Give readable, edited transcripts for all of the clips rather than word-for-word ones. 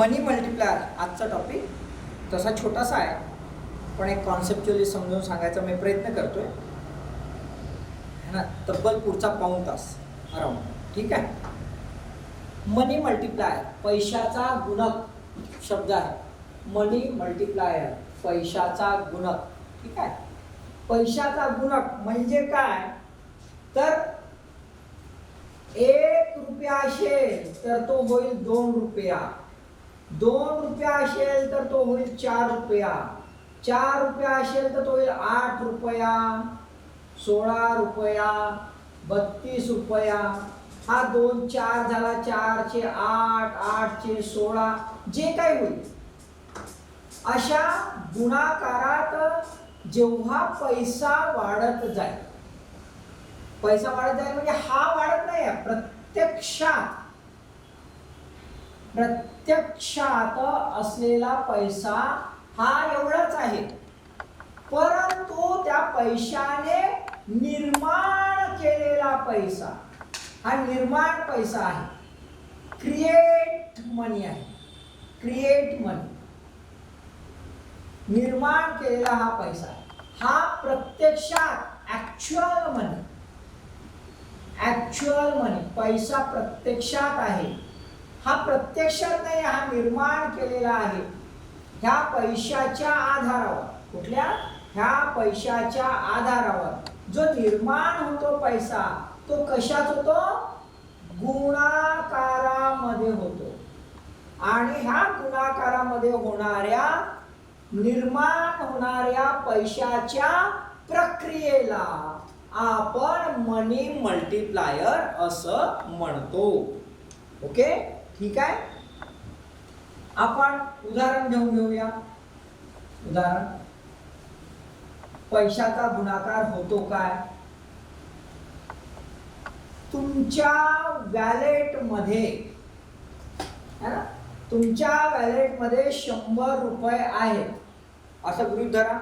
मनी multiplier आजचा topic तसा छोटासा आहे, पण एक कॉन्सेप्च्युअली समजून सांगायचा मी प्रयत्न करतोय है ना. तब्बल पुढचा पाऊण तास अराउंड. ठीक आहे. मनी मल्टिप्लायर पैशाचा गुणक शब्द आहे. मनी मल्टिप्लायर पैशाचा गुणक. ठीक आहे. पैशाचा गुणक म्हणजे काय, तर 1 रुपया असेल तर तो होईल 2 रुपया, 2 रुपया असेल तर तो होईल 4 रुपया, 4 रुपया असेल तर तो होईल 8 रुपया, 16 रुपया, 32 रुपया. हा 2 4 झाला, 4 चे 8, 8 चे 16, जे काही होईल अशा गुणाकारात जेव्हा पैसा वाढत जाईल, पैसा वाढत जाईल म्हणजे हा वाढत नाही आहे, प्रत्यक्षात असलेला पैसा हा एवढाच आहे, परंतु त्या पैशाने निर्माण केलेला पैसा हा निर्माण पैसा आहे. क्रिएट मनी आहे. क्रिएट मनी, निर्माण केलेला हा पैसा आहे. हा प्रत्यक्षात ऍक्च्युअल मनी, ऍक्च्युअल मनी पैसा प्रत्यक्षात आहे. हा प्रत्यक्षात नाही, हा निर्माण केलेला आहे. ह्या पैशाच्या आधारावर, कुठल्या ह्या पैशाच्या आधारावर जो निर्माण होतो पैसा, तो कशात होतो, गुणाकारामध्ये होतो. आणि ह्या गुणाकारामध्ये होणाऱ्या निर्माण होणाऱ्या पैशाच्या प्रक्रियेला आपण मनी मल्टिप्लायर असं म्हणतो. ओके, ठीक आहे. आपण उदाहरण घेऊया. उदाहरण, पैशाचा गुणाकार होतो काय, तुमच्या वॅलेटमध्ये है ना, तुमच्या वॅलेटमध्ये 100 रुपये आहेत असं गृहीत धरा.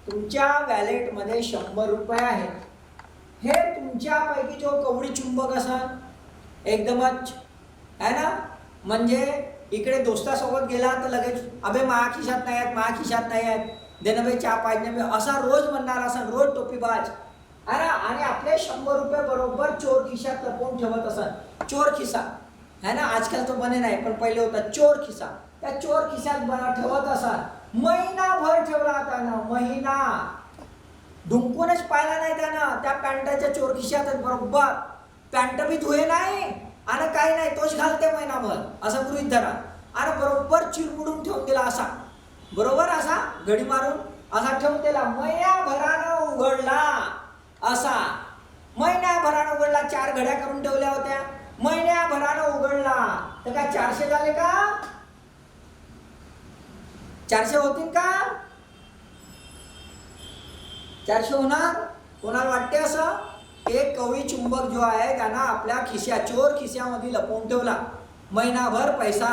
तुमच्या वॅलेटमध्ये 100 रुपये आहेत. हे तुमच्यापैकी जो कवडी चुंबक असेल एकदमच है ना, म्हणजे इकडे दोस्तासोबत गेला तर लगेच अबे माझ्या खिशात नाही आहेत, माझ्या खिशात नाही आहेत, देणं बे चहा पाहिजे बे, असा रोज म्हणणार असेल, रोज टोपीबाज है ना. आणि आपले 100 रुपये बरोबर चोर खिशात लपवून ठेवत असेल. चोर खिसा है ना, आजकाल तो बने नाही पण पहिले होता चोर खिसा. त्या चोर खिशात ठेवत असाल, महिनाभर ठेवला त्यानं, महिना ढुंकूनच पाहिला नाही त्यानं, त्या पॅन्टाच्या चोर खिशातच बरोबर, पॅन्ट बी धुये नाही आणि काही नाही, तोच घालते महिनाभर असं गृहीत धरा. आणि बरोबर चिरमुडून ठेवून दिला असा, बरोबर असा घडी मारून असा ठेवून दिला. महिन्याभरानं उघडला असा, महिन्याभरानं उघडला. 4 घड्या करून ठेवल्या होत्या, महिन्याभरानं उघडला तर काय 400 झाले का, 400 होतील का, 400 होणार. कोणाला वाटते असं. एक कवडी चुंबक जो आहे त्यांना आपल्या खिशा, चोर खिशामध्ये लपवून ठेवला महिनाभर पैसा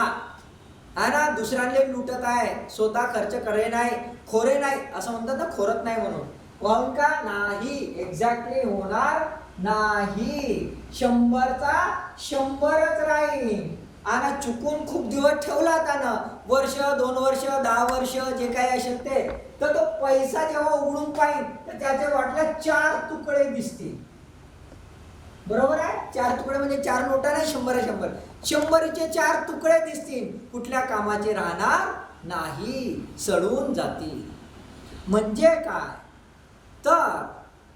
है ना. दुसऱ्यांना लुटत आहे, स्वतः खर्च करे नाही, खोरे नाही, असं म्हणतात ना, खोरत नाही म्हणून. होऊन का नाही, एक्झॅक्टली होणार नाही. 100चा 100च राहील. आणि चुकून खूप दिवस ठेवला त्यानं, वर्ष 2 वर्ष 10 वर्ष जे काही असेल ते, तर तो पैसा जेव्हा उघडून पाहिजे तर त्याचे वाटलं 4 तुकडे दिसतील. बरोबर आहे. 4 तुकडे म्हणजे 4 नोटा नाही, 100 100चे 4 तुकडे दिसतील. कुठल्या कामाचे राहणार नाही, सडून जातील. म्हणजे काय, तर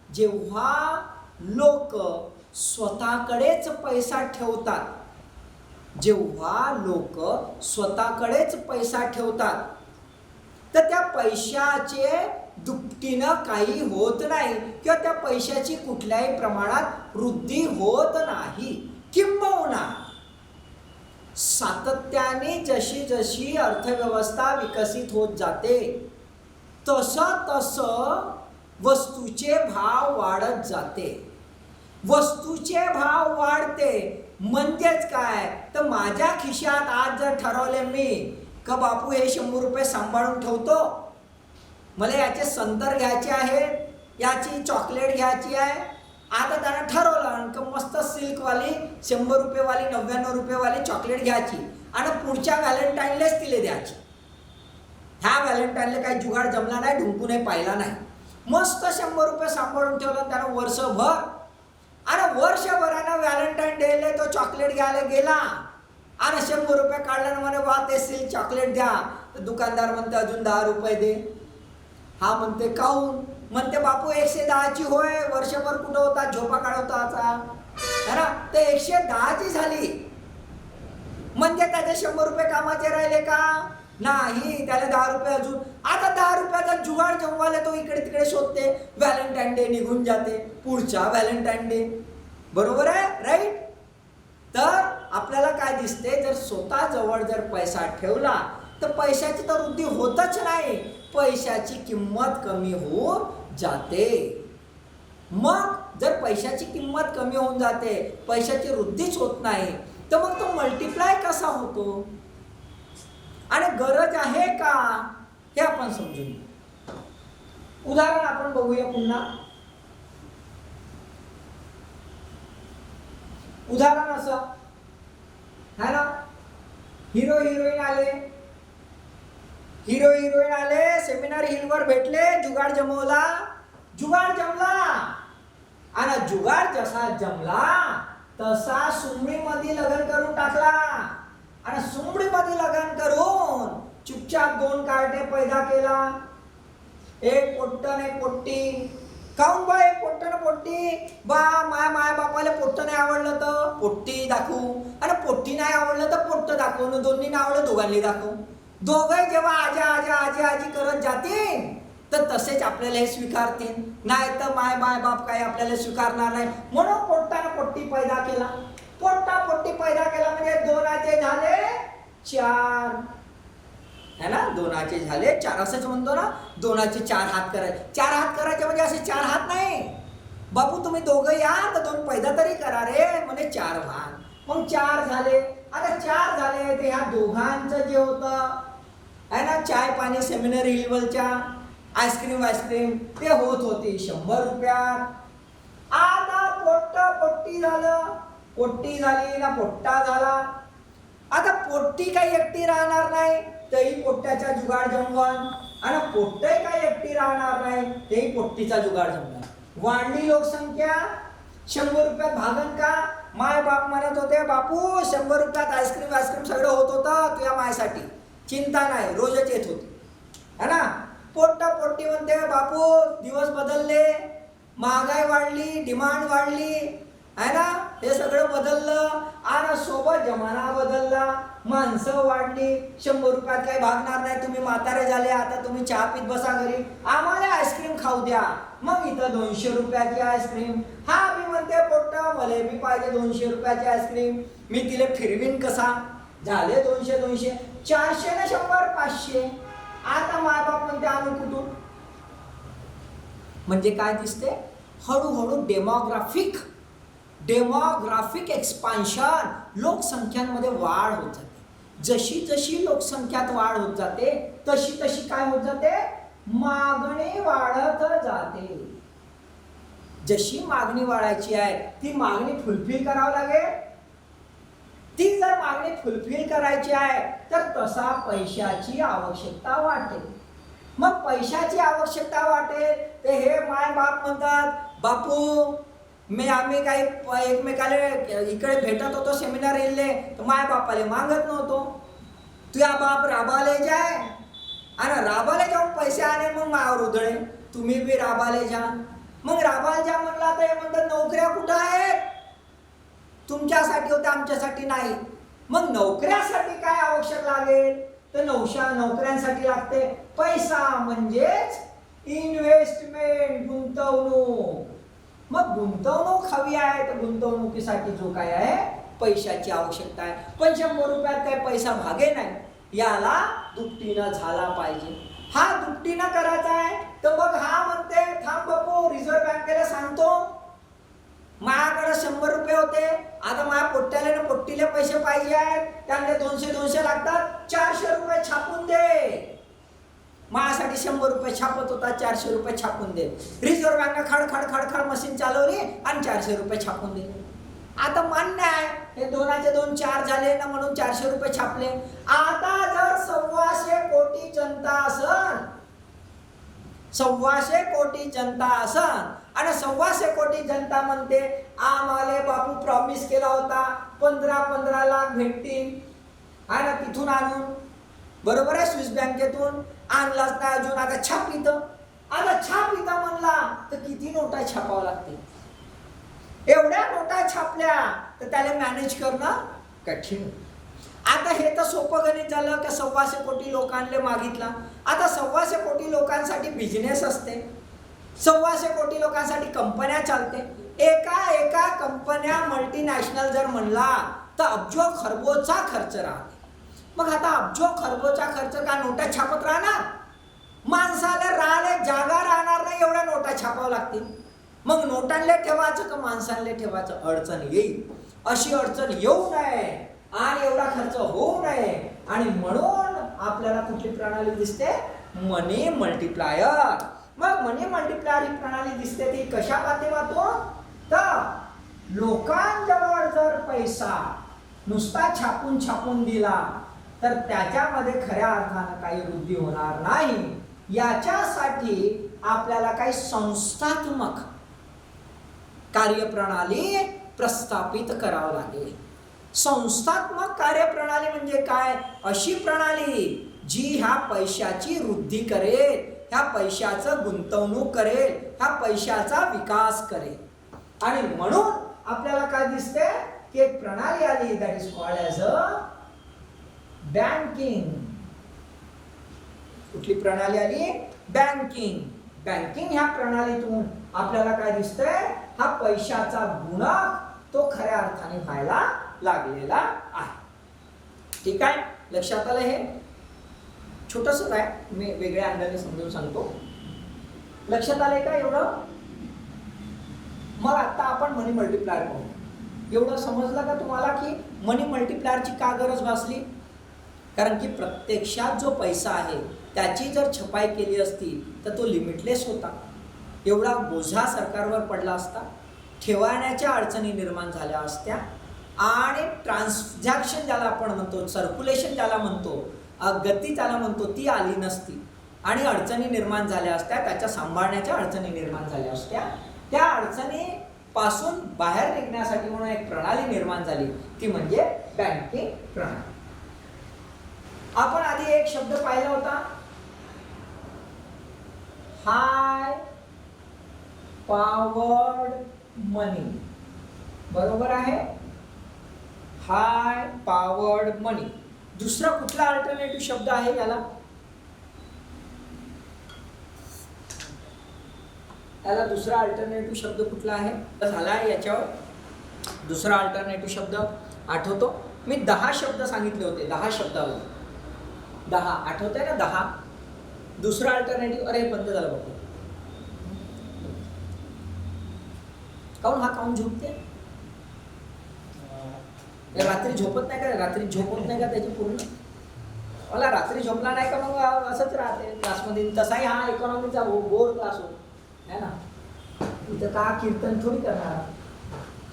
जेव्हा लोक स्वतःकडेच पैसा ठेवतात, जेव्हा लोक स्वतःकडेच पैसा ठेवतात, तर त्या पैशाचे दुपटीनं काही होत नाही किंवा त्या पैशाची कुठल्याही प्रमाणात वृद्धी होत नाही. किंबहुना सातत्याने जशी जशी अर्थव्यवस्था विकसित होत जाते तसं वस्तूचे भाव वाढत जाते. वस्तूचे भाव वाढते म्हणजेच काय, तर माझ्या खिशात आज जर ठरवले मी का बापू हे 100 रुपये सांभाळून ठेवतो, मला याचे संतर घ्यायचे आहेत, याची चॉकलेट घ्यायची आहे, आता त्यानं ठरवलं की मस्त सिल्कवाली 100 रुपयेवाली 99 रुपयेवाली चॉकलेट घ्यायची आणि पुढच्या व्हॅलेंटाईनलाच तिला द्यायची. ह्या व्हॅलेंटाईनला काही जुगाड जमला नाही, ढुंकूनही पाहिला नाही. मस्त 100 रुपये सांभाळून ठेवलं त्यानं वर्षभर. आणि वर्षभरानं व्हॅलेंटाईन डेला तो चॉकलेट घ्यायला गेला आणि 100 रुपये काढल्यानं म्हणे बा ते सील चॉकलेट द्या. तर दुकानदार म्हणते अजून 10 रुपये दे. हा म्हणते काहून? म्हणते बापू 110ची होय, वर्षभर कुठं होता, झोपा काढवता है ना. ते 110ची झाली म्हणजे त्याचे 100 रुपये कामाचे राहिले का? नाही, त्याला 10 रुपये अजून. आता 10 रुपयाचा जुगाड जमवायला तो इकडे तिकडे शोधते. व्हॅलेंटाईन डे निघून जाते, पुढचा व्हॅलेंटाईन डे. बरोबर आहे, राईट. तर आपल्याला काय दिसते, जर स्वतः जवळ जर पैसा ठेवला तर पैशाची तर वृद्धी होतच नाही, पैशाची किंमत कमी होऊन जाते. मग जर पैशाची किंमत कमी होऊन जाते, पैशाची वृद्धीच होत नाही, तर मग तो मल्टिप्लाय कसा होतो आणि गरज आहे का हे आपण समजून घेऊ. उदाहरण आपण बघूया पुन्हा. उदाहरण असं है ना, हिरो हिरोईन आले, सेमिनार हिलवर भेटले, जुगाड जमवला, जुगाड जमला. आणि जुगाड जसा जमला तसा सुमडीमध्ये लग्न करून टाकला. आणि सुमडीमध्ये लग्न करून चुपचाप 2 कार्टे पैदा केला. एक पोट्टन एक पोट्टी. काऊन बा एक पोट्टन पोट्टी? बा माय बापाला पोट्ट नाही आवडलं तर पोट्टी दाखवू, आणि पोट्टी नाही आवडलं तर पोट्ट दाखवू, दोन्ही नाही आवडलं दोघांनी दाखवू. दोघे जेव्हा आजी करत जातील तर तसेच आपल्याला हे स्वीकारतील, नाही तर माय बाप काही आपल्याला स्वीकारणार नाही. म्हणून पोट्टानं पोट्टी पैदा केला. पोट्टा पोट्टी पैदा केला म्हणजे 2चे झाले 4 है ना. 2चे झाले 4 असंच म्हणतो ना. 2चे 4 हात करायचे. 4 हात करायचे म्हणजे असे 4 हात नाही. बापू तुम्ही दोघं या तर 2 पैदा तरी करा रे, म्हणजे 4 भाग. मग 4 झाले. आता 4 झाले ते ह्या दोघांचं जे होतं है ना, चाय पाणी सेमिनार हिलवरच्या आईस्क्रीम ते होत होती 100 रुपयात. आता पोट्टी झालं, पोट्टी झाली ना पोट्टा झाला. आता पोट्टी काही एकटी राहणार नाही, तेही पोट्ट्याचा जुगाड जमवण. आणि पोट्टे काही एकटी राहणार नाही, तेही पोट्टीचा जुगाड जमवण. वाढली लोकसंख्या, 100 रुपयात भागन का? माय बाप म्हणत होते बापू 100 रुपयात आईस्क्रीम सगळं होत होतं तुझ्या मायसाठी, चिंता नाही, रोजच येत होती है ना. पोट्टी म्हणते बापू दिवस बदलले, महागाई वाढली, डिमांड वाढली है ना, हे सगळं बदललं. आणि सोबत जमाना बदलला, माणसं वाढली. 100 रुपयात काही भागणार नाही, तुम्ही म्हातारे झाले, आता तुम्ही चहा पीत बसा घरी, आम्हाला आईस्क्रीम खाऊ द्या. मग इथं 200 रुपयाची आईस्क्रीम. हा मी म्हणते पोट्टा मला बी पाहिजे 200 रुपयाची आईस्क्रीम. मी तिला फिरवीन कसा? झाले 200 400 ना 100 500. आता मायबाप म्हणते आणू कुठून? म्हणजे काय दिसते, हळूहळू डेमोग्राफिक एक्सपान्शन, लोकसंख्यांमध्ये वाढ होत जाते. जशी जशी लोकसंख्यात वाढ होत जाते तशी काय होत जाते, मागणी वाढत जाते. जशी मागणी वाढायची आहे ती मागणी फुलफिल करावी लागेल. ती जर मागणी फुलफिल करायची आहे तर तसा पैशाची आवश्यकता वाटेल. मग पैशाची आवश्यकता वाटेल ते हे माय बाप म्हणतात बापू आम्ही काही एकमेकाला इकडे भेटत होतो सेमिनार येले तर माय बापाले मागत नव्हतो. तुझ्या बाप राबाले जाय आणि राबाले जाऊन पैसे आणे मग मायावर उधळे, तुम्ही बी राबाले जा. मग राबाले जा म्हणला तर हे म्हणतात नोकऱ्या कुठं आहेत? तुमच्यासाठी होत्या, आमच्यासाठी नाही. मग नोकऱ्यासाठी काय आवश्यक लागेल तर नोकऱ्यांसाठी लागते पैसा, म्हणजेच इन्व्हेस्टमेंट, गुंतवणूक. मग गुंतवणूक हवी आहे तर गुंतवणुकीसाठी जो काय आहे पैशाची आवश्यकता आहे. पण 100 रुपयात काय पैसा भागे नाही, याला दुपटीनं झाला पाहिजे. हा दुपटीनं करायचा आहे तर मग हा म्हणते थांब बापू रिझर्व्ह बँकेला सांगतो, माझ्याकडे 100 रुपये होते, आता माझ्या पोट्ट्याला ना पोट्टीले पैसे पाहिजे आहेत, त्यामुळे 200 लागतात, 400 रुपये छापून दे. माझ्यासाठी 100 रुपये छापत होता, 400 रुपये छापून दे. रिझर्व्ह बँक खड खड खड खड मशीन चालवली आणि 400 रुपये छापून दे. आता मान्य आहे, हे 2चे 2 4 झाले ना, म्हणून 400 रुपये छापले. आता जर 125 कोटी जनता असन, 125 कोटी जनता असन आणि 125 कोटी जनता म्हणते आम्हाला बापू प्रॉमिस केला होता 15 लाख भेटतील, आणि तिथून आणून, बरोबर आहे, स्विस बँकेतून आणलाच नाही अजून, आता छाप इथं. आता छाप इथं म्हणला तर किती नोटा छापावं लागतील? एवढ्या नोटा छापल्या तर त्याला मॅनेज करणं कठीण. आता हे तर सोपं गणित झालं की 125 कोटी लोकांना मागितला. आता 125 कोटी लोकांसाठी बिझनेस असते, 125 कोटी लोकांसाठी कंपन्या चालते. एका कंपन्या मल्टीनॅशनल जर म्हणला तर अब्जो खरबोचा खर्च राहते. मग आता अब्जो खरबोचा खर्च का नोटा छापत राहणार? माणसाला राहायला जागा राहणार नाही, एवढ्या नोटा छापावं लागतील. मग नोटांना ठेवायचं का माणसांना ठेवायचं? अडचण येईल. अशी अडचण येऊ नये आणि एवढा खर्च होऊ नये, आणि म्हणून आपल्याला कुठली प्रणाली दिसते? मनी मल्टिप्लायर. मग मनी मल्टिप्लायर ही प्रणाली दिसते ती कशा माध्यमातून? तर लोकांजवळ जर पैसा नुसता छापून दिला तर त्याच्यामध्ये खऱ्या अर्थानं काही वृद्धी होणार नाही. याच्यासाठी आपल्याला काही संस्थात्मक कार्यप्रणाली प्रस्थापित करावं लागेल. संस्थात्मक कार्यप्रणाली म्हणजे काय? अशी प्रणाली जी ह्या पैशाची वृद्धी करेल, ह्या पैशाचं गुंतवणूक करेल, ह्या पैशाचा विकास करेल. आणि म्हणून आपल्याला काय दिसते की एक प्रणाली आली, that is called as a banking. कुठली प्रणाली आली? बँकिंग. बँकिंग ह्या प्रणालीतून आपल्याला काय दिसतंय? हा पैशाचा गुणक तो खऱ्या अर्थाने व्हायला लागलेला आहे. ठीक आहे, लक्षात आलं? हे छोटंसं आहे, मी वेगळ्या अंगाने समजून सांगतो. लक्षात आलंय का एवढं? मग आता आपण मनी मल्टिप्लायर पाहू. एवढं समजलं का तुम्हाला की मनी मल्टिप्लायरची का गरज भासली? कारण की प्रत्यक्षात जो पैसा आहे त्याची जर छपाई केली असती तर तो लिमिटलेस होता. एवढा बोझा सरकारवर पडला असता, ठेवण्याच्या अडचणी निर्माण झाल्या असत्या, आणि ट्रान्झॅक्शन ज्याला आपण म्हणतो, सर्क्युलेशन ज्याला म्हणतो, गती त्याला म्हणतो, ती आली नसती आणि अडचणी निर्माण झाल्या असत्या, त्याच्या सांभाळण्याच्या अडचणी निर्माण झाल्या असत्या. त्या अडचणीपासून बाहेर निघण्यासाठी म्हणून एक प्रणाली निर्माण झाली, ती म्हणजे बँकिंग प्रणाली. आपण आधी एक शब्द पाहिला होता, हाय पॉवर्ड मनी. बरोबर आहे? हाय पॉवर्ड मनी. दुसरा कुठला अल्टरनेटिव्ह शब्द आहे याला? याला दुसरा अल्टरनेटिव्ह शब्द कुठला आहे? झाला आहे याच्यावर दुसरा अल्टरनेटिव्ह शब्द आठवतो? मी 10 शब्द सांगितले होते, 10 शब्दावर 10 आठवतंय ना? 10 दुसरा अल्टरनेटिव्ह. अरे बंद झालं बघ. काऊन हा काऊन झोपते? रात्री झोपत नाही का? रात्री झोपत नाही का त्याची पूर्ण? मला रात्री झोपला नाही का मग असंच राहते क्लासमध्ये. तसाही हा इकॉनॉमीचा बोर क्लास हो है ना, इथं का कीर्तन थोडी करणार.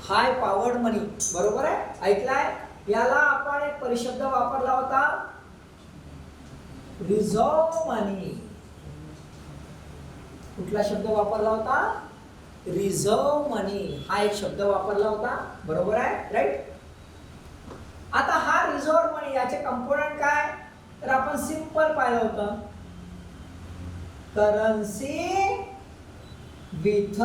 हाय पॉवर्ड मनी, बरोबर आहे, ऐकलाय? याला आपण एक परिशब्द वापरला होता, रिझर्व्ह मनी. कुठला शब्द वापरला होता? रिझर्व्ह मनी हा एक शब्द वापरला होता, बरोबर आहे, राईट? आता हा रिझर्व्ह मनी याचे कंपोनेंट काय? तर आपण सिंपल पाहिलं होतं, करन्सी विथ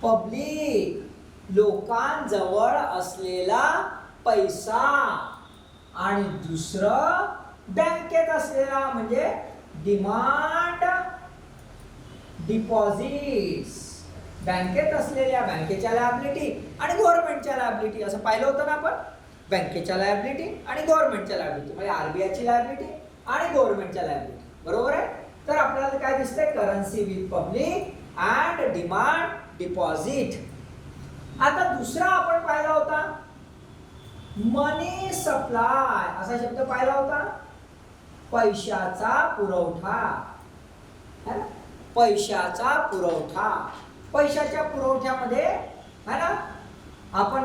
पब्लिक, लोकांजवळ असलेला पैसा, आणि दुसरं बँकेत असलेला म्हणजे डिमांड डिपॉझिट्स. बँकेत असलेल्या बँकेच्या लायबिलिटी आणि गव्हर्नमेंटच्या लायबिलिटी, असं पाहिलं होतं ना आपण? बँकेच्या लायबिलिटी आणि गव्हर्नमेंटच्या लायबिलिटी, म्हणजे आरबीआयची लायबिलिटी आणि गव्हर्नमेंटच्या लायबिलिटी, बरोबर आहे? तर आपल्याला काय दिसतंय? Currency with public and demand deposit. आता दुसरा आपण पाहिला होता मनी सप्लाय, असा शब्द पाहिला होता, पैशाचा पुरवठा. पैशाचा पुरवठा. पैशाच्या पुरवठ्यामध्ये है ना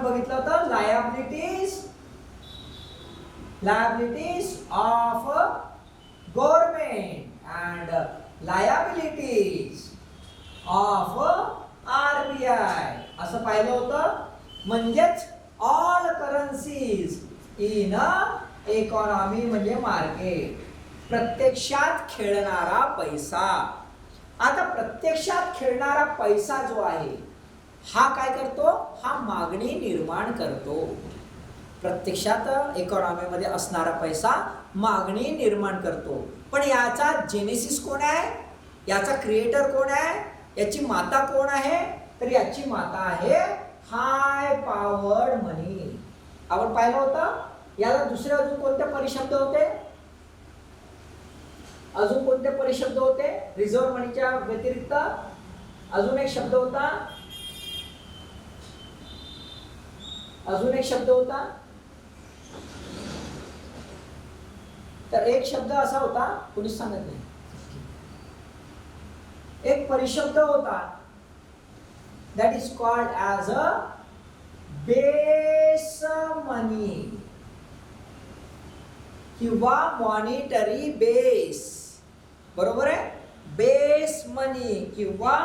बघितलं होतं liabilities of government and liabilities of RBI असं पाहिलं होतं. म्हणजेच all currencies in a economy म्हणजे मार्केट, प्रत्यक्षात खेळणारा पैसा. आता प्रत्यक्षात खेळणारा पैसा जो आहे हा काय करतो, हा मागणी निर्माण करतो. प्रत्यक्षात इकॉनॉमीमध्ये असणारा पैसा मागणी निर्माण करतो. पण याचा जेनेसिस कोण आहे, याचा क्रिएटर कोण आहे, याची माता कोण आहे, तर याची माता आहे हाय पॉवर्ड मनी. आपण पाहिलं होतं. याला दुसरे अजून कोणते परिशब्द होते, अजून कोणते परिशब्द होते रिझर्व्ह मनीच्या व्यतिरिक्त? अजून एक शब्द होता, तर एक शब्द असा होता, कोणीच सांगत नाही. एक परिशब्द होता that is called as a base money किंवा मॉनिटरी बेस. बरोबर आहे, बेस मनी किंवा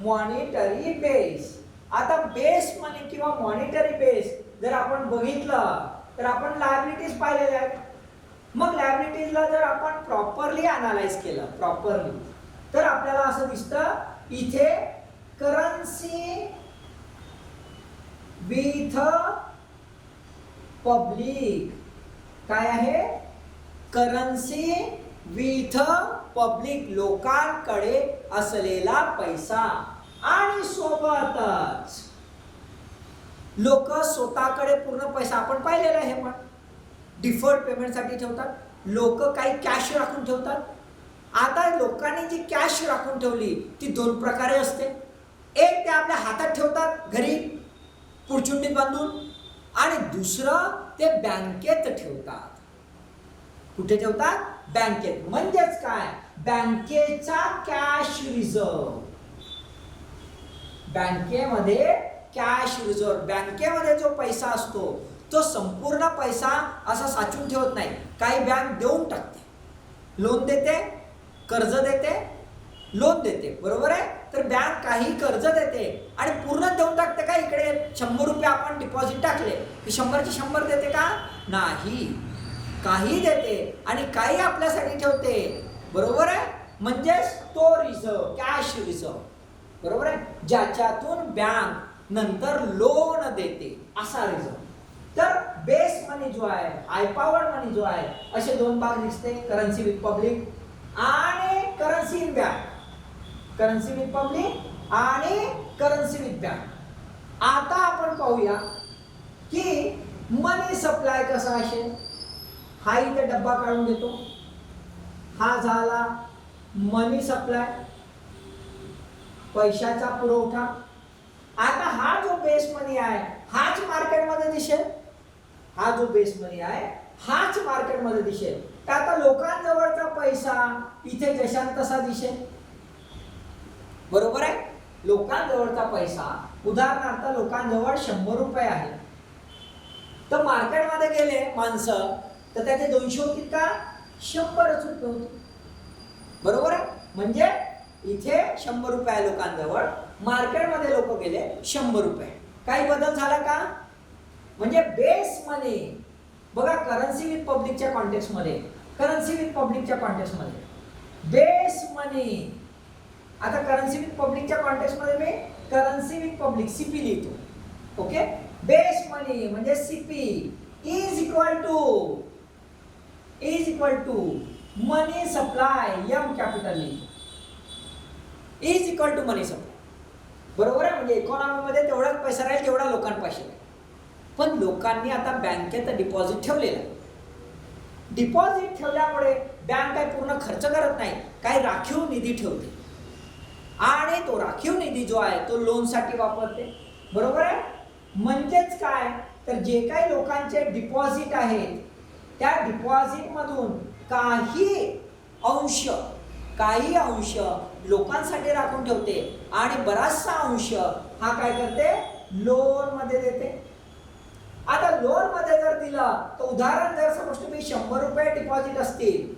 मॉनिटरी बेस. आता बेस मनी किंवा मॉनिटरी बेस जर आपण बघितलं तर आपण लायबिलिटीज पाहिलेल्या आहेत. मग लायबिलिटीजला जर आपण प्रॉपरली अनालाइज केलं प्रॉपरली तर आपल्याला असं दिसतं इथे करन्सी विथ पब्लिक. काय आहे, करन्सी विथ पब्लिक, लोकांकडे असलेला पैसा. आणि सोबतच लोक स्वतःकडे पूर्ण पैसा, आपण पाहिलेलं आहे, पण डिफर्ड पेमेंटसाठी ठेवतात. लोक काही कॅश राखून ठेवतात. आता लोकांनी जी कॅश राखून ठेवली ती दोन प्रकारे असते. एक ते आपल्या हातात ठेवतात घरी पुरचुंडीत बांधून, आणि दुसरं ते बँकेत ठेवतात. कुठे ठेवतात, बँकेत. म्हणजेच काय, बँकेचा कॅश रिझर्व. बँकेमध्ये कॅश रिझर्व, बँकेमध्ये जो पैसा असतो तो संपूर्ण पैसा असा साचून ठेवत नाही. काही बँक देऊन टाकते, लोन देते, कर्ज देते, लोन देते. बरोबर आहे. तर बँक काही कर्ज देते आणि पूर्ण देऊन टाकते का. इकडे 100 रुपये आपण डिपॉझिट टाकले की 100चे 100 देते का, नाही. काही देते आणि काही आपल्यासाठी ठेवते. बरोबर आहे. म्हणजेच तो रिझर्व, कॅश रिझर्व. बरोबर आहे, ज्याच्यातून बँक नंतर लोन देते, असा रिझर्व. तर बेस मनी जो आहे, हाय पॉवर मनी जो आहे, असे दोन भाग दिसते, करन्सी विथ पब्लिक आणि currency in bank. Currency with public आणि करन्सी विथ बँक. आता आपण पाहूया की मनी सप्लाय कसा असेल. हा इथे डब्बा काढून देतो, हा झाला मनी सप्लाय, पैशाचा पुरवठा. आता हा जो बेस मनी आहे हाच मार्केटमध्ये दिसेल. हा जो बेस मनी आहे हाच मार्केटमध्ये दिसेल. तर आता लोकांजवळचा पैसा इथे जशान तसा दिसेल. बरोबर आहे. लोकांजवळचा पैसा, उदाहरणार्थ लोकांजवळ 100 रुपये आहे, तर मार्केटमध्ये गेले माणसं तर त्याचे 200 होतील का, 100च रुपये होते. बरोबर आहे. म्हणजे इथे 100 रुपये आहे लोकांजवळ, मार्केटमध्ये लोक गेले 100 रुपये. काही बदल झाला का. म्हणजे बेस मनी बघा, करन्सी विथ पब्लिकच्या कॉन्टेक्स्टमध्ये, करन्सी विथ पब्लिकच्या कॉन्टेक्स्टमध्ये बेस मनी. आता करन्सी विथ पब्लिकच्या कॉन्टेक्स्टमध्ये मी करन्सी विथ पब्लिक सीपी लिहितो. ओके. बेस मनी म्हणजे CP is equal to money supply, M capital is equal to money supply. बरोबर आहे. म्हणजे इकॉनॉमीमध्ये तेवढाच पैसा राहील जेवढा लोकांपाशी राहील. पण लोकांनी आता बँकेत डिपॉझिट ठेवलेलं आहे. डिपॉझिट ठेवल्यामुळे बँक काही पूर्ण खर्च करत नाही, काही राखीव निधी ठेवते आणि तो राखीव निधी जो आहे तो लोनसाठी वापरते. बरोबर आहे. म्हणजेच काय, तर जे काही लोकांचे डिपॉझिट आहेत त्या डिपॉझिटमधून काही अंश लोकांसाठी राखून ठेवते आणि बराचसा अंश हा काय करते, लोन मध्ये देते. आता लोन मध्ये जर दिलं तर उदाहरण जर समज तुम्ही 100 रुपये डिपॉझिट असतील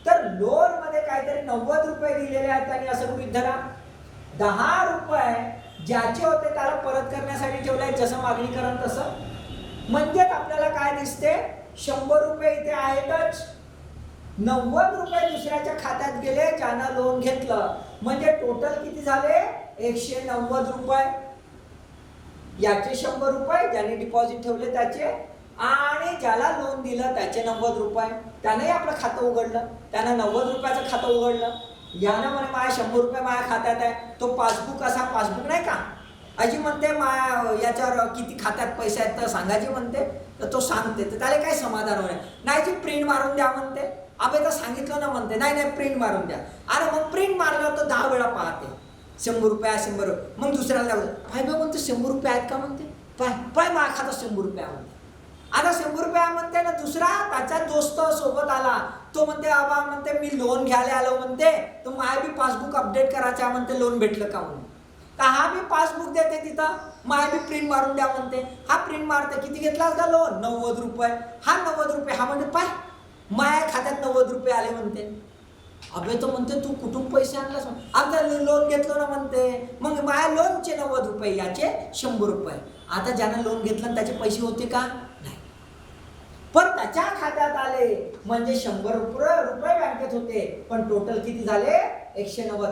तर लोन मध्ये काहीतरी 90 रुपये दिलेले आहेत आणि असं गृहीत धरा 10 रुपये ज्याचे होते त्याला परत करण्यासाठी ठेवले जसं मागणीकरण तसं. म्हणजेच आपल्याला काय दिसते 100 रुपये इथे आहेतच 90 रुपये दुसऱ्याच्या खात्यात गेले ज्यानं लोन घेतलं म्हणजे टोटल किती झाले 190 रुपये. याचे 100 रुपये ज्याने डिपॉझिट ठेवले त्याचे आणि ज्याला लोन दिलं त्याचे 90 रुपये. त्याने आपलं खातं उघडलं त्यानं 90 रुपयाचं खातं उघडलं. यानं म्हणे माझ्या 100 रुपये माझ्या खात्यात आहे. तो पासबुक असा पासबुक नाही का आजी म्हणते याच्यावर किती खात्यात पैसे आहेत तर सांगायचे म्हणते तर तो सांगते तर त्याला काय समाधान होणार नाही जी प्रिंट मारून द्या म्हणते. अबे तर सांगितलं ना म्हणते नाही प्रिंट मारून द्या. अरे मग प्रिंट मारलं तर 10 वेळा पाहते 100 रुपये 100 रुपये. मग दुसऱ्याला भाई बा म्हणते 100 रुपये आहेत का म्हणते पाय माझ्या खात्यात 100 रुपये म्हणते. आता 100 रुपये म्हणते ना दुसरा त्याचा दोस्त सोबत आला तो म्हणते बाबा म्हणते मी लोन घ्यायला आलो म्हणते तर माझ्या बी पासबुक अपडेट करायचं म्हणते लोन भेटलं का म्हणून. तर हा बी पासबुक देते तिथं माझ्या बी प्रिंट मारून द्या म्हणते. हा प्रिंट मारते किती घेतला का लोन 90 रुपये. हा 90 रुपये हा म्हणते पाय माझ्या खात्यात 90 रुपये आले म्हणते. अबे तो म्हणते तू कुठून पैसे आणलास आता लोन घेतलं ना म्हणते मग माझ्या लोनचे 90 रुपये याचे 100 रुपये. आता ज्यानं लोन घेतलं त्याचे पैसे होते का नाही पण त्याच्या खात्यात आले म्हणजे 100 रुपये बँकेत होते पण टोटल किती झाले 190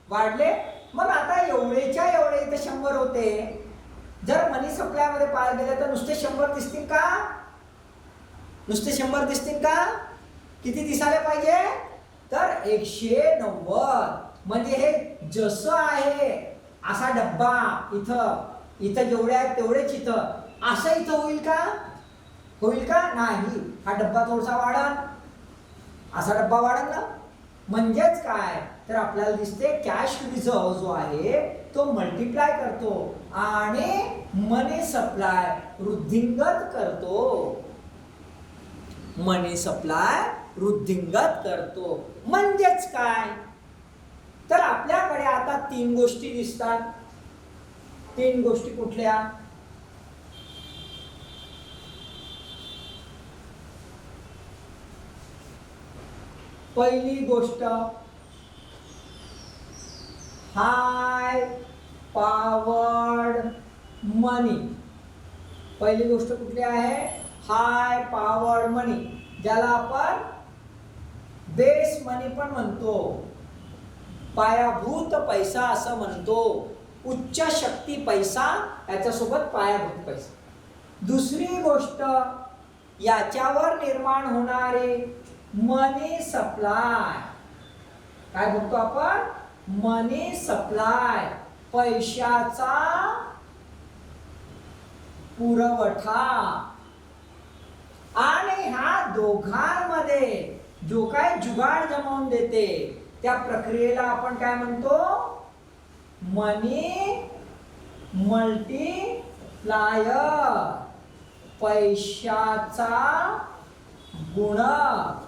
वाढले. मग आता एवढेच्या एवढे इथे 100 होते जर मनी सप्लाय मध्ये पाहायला गेले तर नुसते 100 दिसतील का नुसते 100 दिसतील का किती दिसायला पाहिजे तर 190. म्हणजे हे जसं आहे असा डब्बा इथं जेवढे आहेत तेवढेच इथं असं इथं होईल का नाही. हा डब्बा थोडासा वाढन असा डब्बा वाढन ना. म्हणजेच काय तर आपल्याला दिसते कॅश रिझर्व जो आहे तो मल्टिप्लाय करतो आणि मनी सप्लाय वृद्धिंगत करतो. मनी सप्लाय वृद्धिंगत करतो म्हणजेच काय तर आपल्याकडे आता 3 गोष्टी दिसतात. 3 गोष्टी कुठल्या पहिली गोष्ट हाय पॉवर्ड मनी. पहिली गोष्ट कुठली आहे हाय पॉवर्ड मनी ज्याला आपण बेस मनी पण म्हणतो पायाभूत पैसा असं म्हणतो. उच्च शक्ती पैसा याच्यासोबत पायाभूत पैसा. दुसरी गोष्ट याच्यावर निर्माण होणारे मनी सप्लाय काय म्हणतो आपण मनी सप्लाय पैशाचा पुरवठा. आणि ह्या दोघांमध्ये जो काय जुगाड जमवून देते त्या प्रक्रियेला आपण काय म्हणतो मनी मल्टीप्लायर पैशाचा गुणक.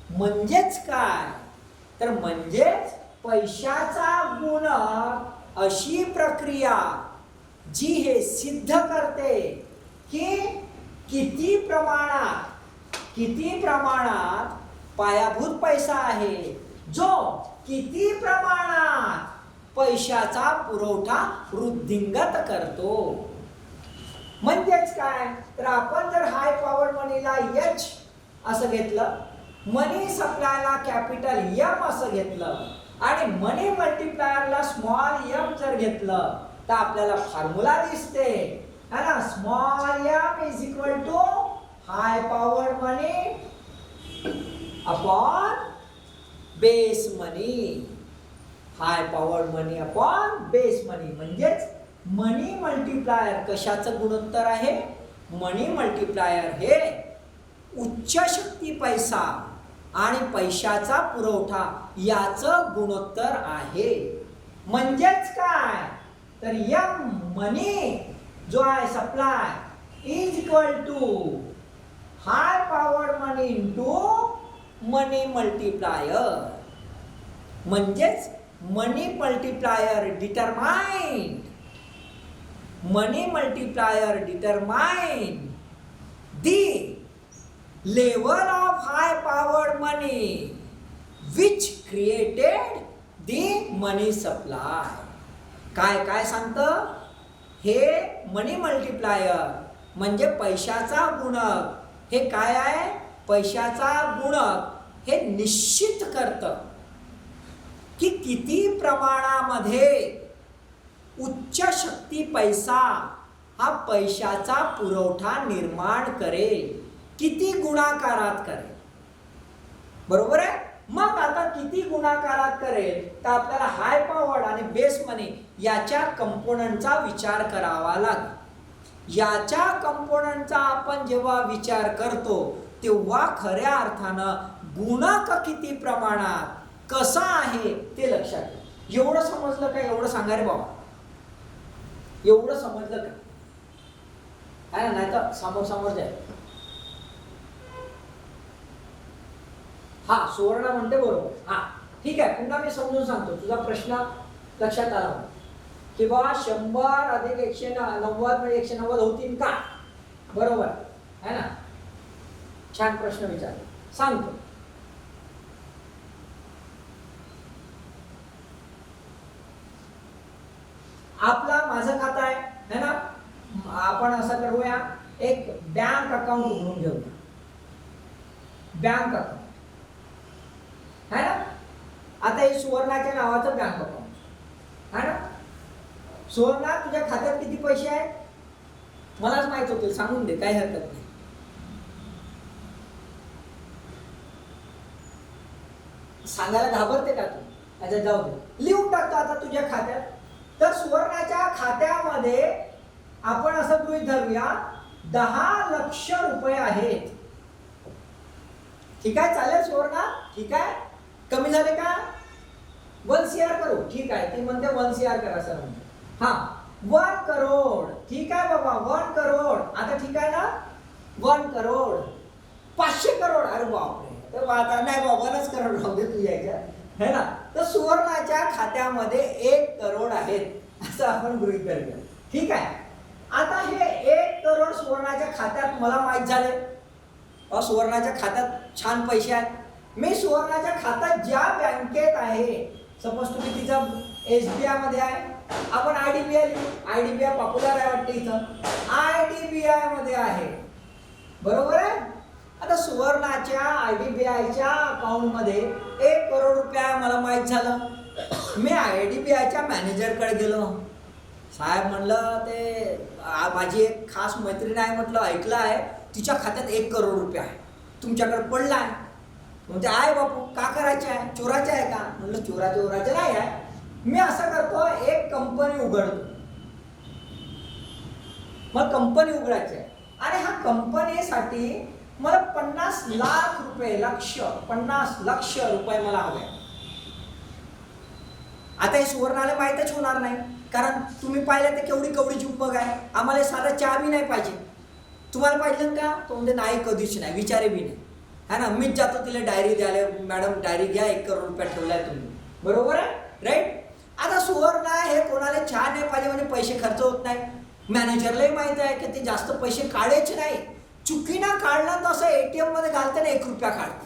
म्हणजेच काय तर म्हणजेच पैशाचा गुणक अशी प्रक्रिया जी हे सिद्ध करते की किती प्रमाणात पायाभूत पैसा आहे जो किती प्रमाणात पैशाचा पुरवठा वृद्धिंगत करतो. म्हणजेच काय तर आपण जर हाय पॉवर मनीला H असं घेतलं मनी सप्लायला कॅपिटल M असं घेतलं आणि मनी मल्टिप्लायरला स्मॉल m जर घेतलं तर आपल्याला फॉर्म्युला दिसते है ना. Small m is equal to high power money upon base money. High power money upon base money म्हणजेच मनी मल्टिप्लायर कशाचं गुणोत्तर आहे मनी मल्टिप्लायर हे उच्च शक्ती पैसा आणि पैशाचा पुरवठा याचं गुणोत्तर आहे. म्हणजेच काय तर M मनी जो आहे supply is equal to high power money into money multiplier. म्हणजेच money multiplier determined money multiplier determine the level of high powered money which created the money supply. काय काय सांगतं हे मनी मल्टीप्लायर म्हणजे पैशाचा गुणक. हे काय आहे? पैशाचा गुणक हे निश्चित करतं की किती प्रमाणामध्ये उच्च शक्ती पैसा हा पैशाचा पुरवठा निर्माण करेल, किती गुणाकारात करेल. बरोबर आहे. मग आता किती गुणाकारात करेल तर आपल्याला हाय पॉवर्ड आणि बेस मनी याच्या कंपोनंटचा विचार करावा लागेल. याच्या कंपोनंटचा आपण जेव्हा विचार करतो तेव्हा खऱ्या अर्थानं गुणक किती प्रमाणात कसा आहे ते लक्षात घ्या. एवढं समजलं का? एवढं सांगा रे बाबा. एवढं समजलं का? आहे ना? नाही तर समोर समोर जाईल. हा सुवर्ण म्हणते बरोबर. हा ठीक आहे. पुन्हा मी समजून सांगतो. तुझा प्रश्न लक्षात आला की बाबा 100 अधिक 190 म्हणजे 190 होतील का? बरोबर आहे ना? छान प्रश्न विचार. सांगतो. आपला माझं खातं आहे ना? आपण असं करूया, एक बँक अकाउंट उघडून घेऊया. बँक अकाउंट है ना? आता हे सुवर्णाच्या नावाचं बँक अकाउंट है ना? सुवर्णा, तुझ्या खात्यात किती पैसे आहेत? मलाच माहित होते, सांगून दे, काही हरकत नाही. सांगायला घाबरते का तू? अच्छा जाऊ दे, लिहून टाकतो आता तुझ्या खात्यात. तर सुवर्णाच्या खात्यामध्ये आपण असं गृहीत धरूया 10 लाख रुपये आहेत. ठीक आहे, चालेल सुवर्णा? ठीक आहे. कमी झाले का? 1 CR करू. ठीक आहे, ती म्हणते 1 CR करा सर म्हणते. हा 1 करोड. ठीक आहे बाबा, 1 करोड. आता ठीक आहे ना? 1 करोड 500 करोड. अरे बापरे, तर आता नाही बाबा 1च करोड राहू दे तुझ्या ह्याच्यात, है ना? तर सुवर्णाच्या खात्यामध्ये 1 करोड आहेत असं आपण गृहीत धरूया. ठीक आहे. आता हे 1 करोड सुवर्णाच्या खात्यात मला माहित झाले. सुवर्णाच्या खात्यात छान पैसे आहेत. मी सुवर्णाच्या खात्यात ज्या बँकेत आहे, सपोज तुम्ही तिचा SBI मध्ये आहे, आपण IDBI लिहू. IDBI पॉप्युलर आहे वाटते इथं. IDBI मध्ये आहे. बरोबर आहे. आता सुवर्णाच्या IDBIच्या अकाउंट मध्ये 1 करोड रुपये मला माहित झालं. मी IDBIच्या मॅनेजरकडे गेलो. साहेब म्हणलं, ते माझी एक खास मैत्रीण आहे, म्हटलं ऐकलं आहे तिच्या खात्यात 1 करोड रुपये आहे, तुमच्याकडे पडला आहे. म्हणजे आहे बापू, का करायचे आहे? चोराचे आहे का? म्हणलं चोराचे नाही आहे. मी असं करतो, एक कंपनी उघडतो. मग कंपनी उघडायची आहे आणि हा कंपनीसाठी मला 50 लाख रुपये 50 लाख रुपये मला हवे. आता हे सुवर्णाला माहीतच होणार नाही, कारण तुम्ही पाहिलं ते केवढी कवडी चुंबक आहे. आम्हाला साधा चहा बी नाही पाहिजे. तुम्हाला पाहिजे का? तो म्हणजे नाही, कधीच नाही, विचारे बी नाही, है ना? मीच जातो तिला डायरी द्यायला, मॅडम डायरी घ्या, 1 करोड रुपये ठेवलाय तुम्ही. बरोबर आहे, राईट? आता सुवर्ण हे कोणाला चहा नाही पाहिजे म्हणजे पैसे खर्च होत नाही. मॅनेजरलाही माहित आहे की ते जास्त पैसे काढायचे नाही. चुकीनं काढलं तर असं ATM मध्ये घालताना 1 रुपया काढते,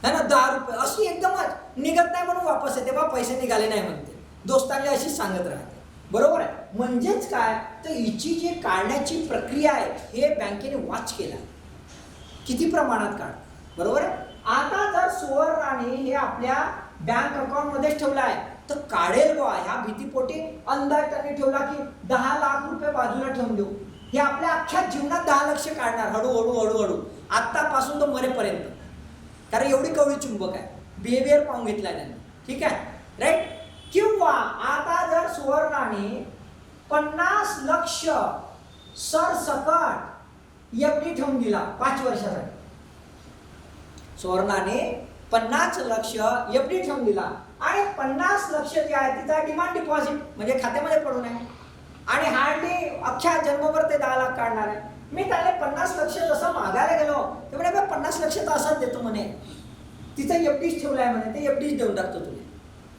है ना? 10 रुपये अशी एकदमच निघत नाही म्हणून वापस येते, बा पैसे निघाले नाही म्हणते. दोस्तांना अशीच सांगत राहते. बरोबर आहे. म्हणजेच काय, तर हिची जी काढण्याची प्रक्रिया आहे हे बँकेने वॉच केला, किती प्रमाणात काढ. बरोबर आहे. आता जर सुवर्णाने हे आपल्या बँक अकाउंट मध्येच ठेवला आहे तर काढेल बा, ह्या भीतीपोटी अंदाज त्यांनी ठेवला की 10 लाख रुपये बाजूला ठेवून देऊ. हे आपल्या अख्ख्या जीवनात 10 लाख काढणार, हळूहळू आत्तापासून तर मरेपर्यंत, कारण एवढी कवळी चुंबक आहे. बिहेवियर पाहून घेतला त्यांनी. ठीक आहे, राईट? किंवा आता जर सुवर्णाने 50 लाख सरसकट FD ठेवून दिला 5 वर्षासाठी. सुवर्णाने 50 लाख FD ठेवून दिला आणि 50 लाख जे आहे तिचा डिमांड डिपॉझिट म्हणजे खात्यामध्ये पडून आहे आणि हार्डली अख्ख्या जन्मभर ते 10 लाख काढणार आहे. मी त्याला 50 लाख जसं मागायला गेलो ते म्हणे 50 लाख तर असंच देतो म्हणे, तिचा FDच ठेवला आहे म्हणे, ते FDच देऊन टाकतो तुला,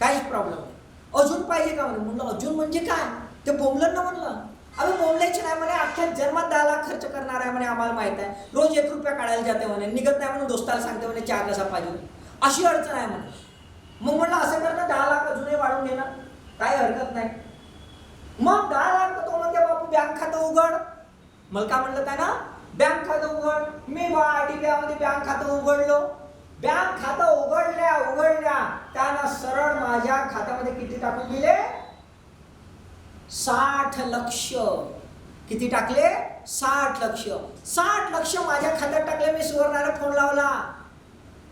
काहीच प्रॉब्लेम नाही. अजून पाहिजे का म्हणे. म्हणलं अजून म्हणजे काय? ते बोंबलं ना म्हणलं. अरे बोंबलायचे नाही म्हणे, अख्ख्या जन्मात 10 लाख खर्च करणार आहे म्हणे, आम्हाला माहित आहे, रोज 1 रुपया काढायला जाते म्हणे, निघत नाही म्हणून दोस्ताला सांगते म्हणे चहा कसा पाहिजे, अशी अडचण आहे म्हणे. मग म्हटलं असं करणं 10 लाख अजूनही वाढून घेणं काही हरकत नाही. मग 10 लाख तो म्हणते बापू बँक खातं उघड. मला काय म्हणलं काय ना, बँक खातं उघड. मी मध्ये बँक खातं उघडलो. बँक खातं उघडल्या त्यानं सरळ माझ्या खात्यामध्ये किती टाकून दिले, 60 लक्ष. किती टाकले, 60 लक्ष. 60 लक्ष माझ्या खात्यात टाकले. मी सुवर्णाला फोन लावला,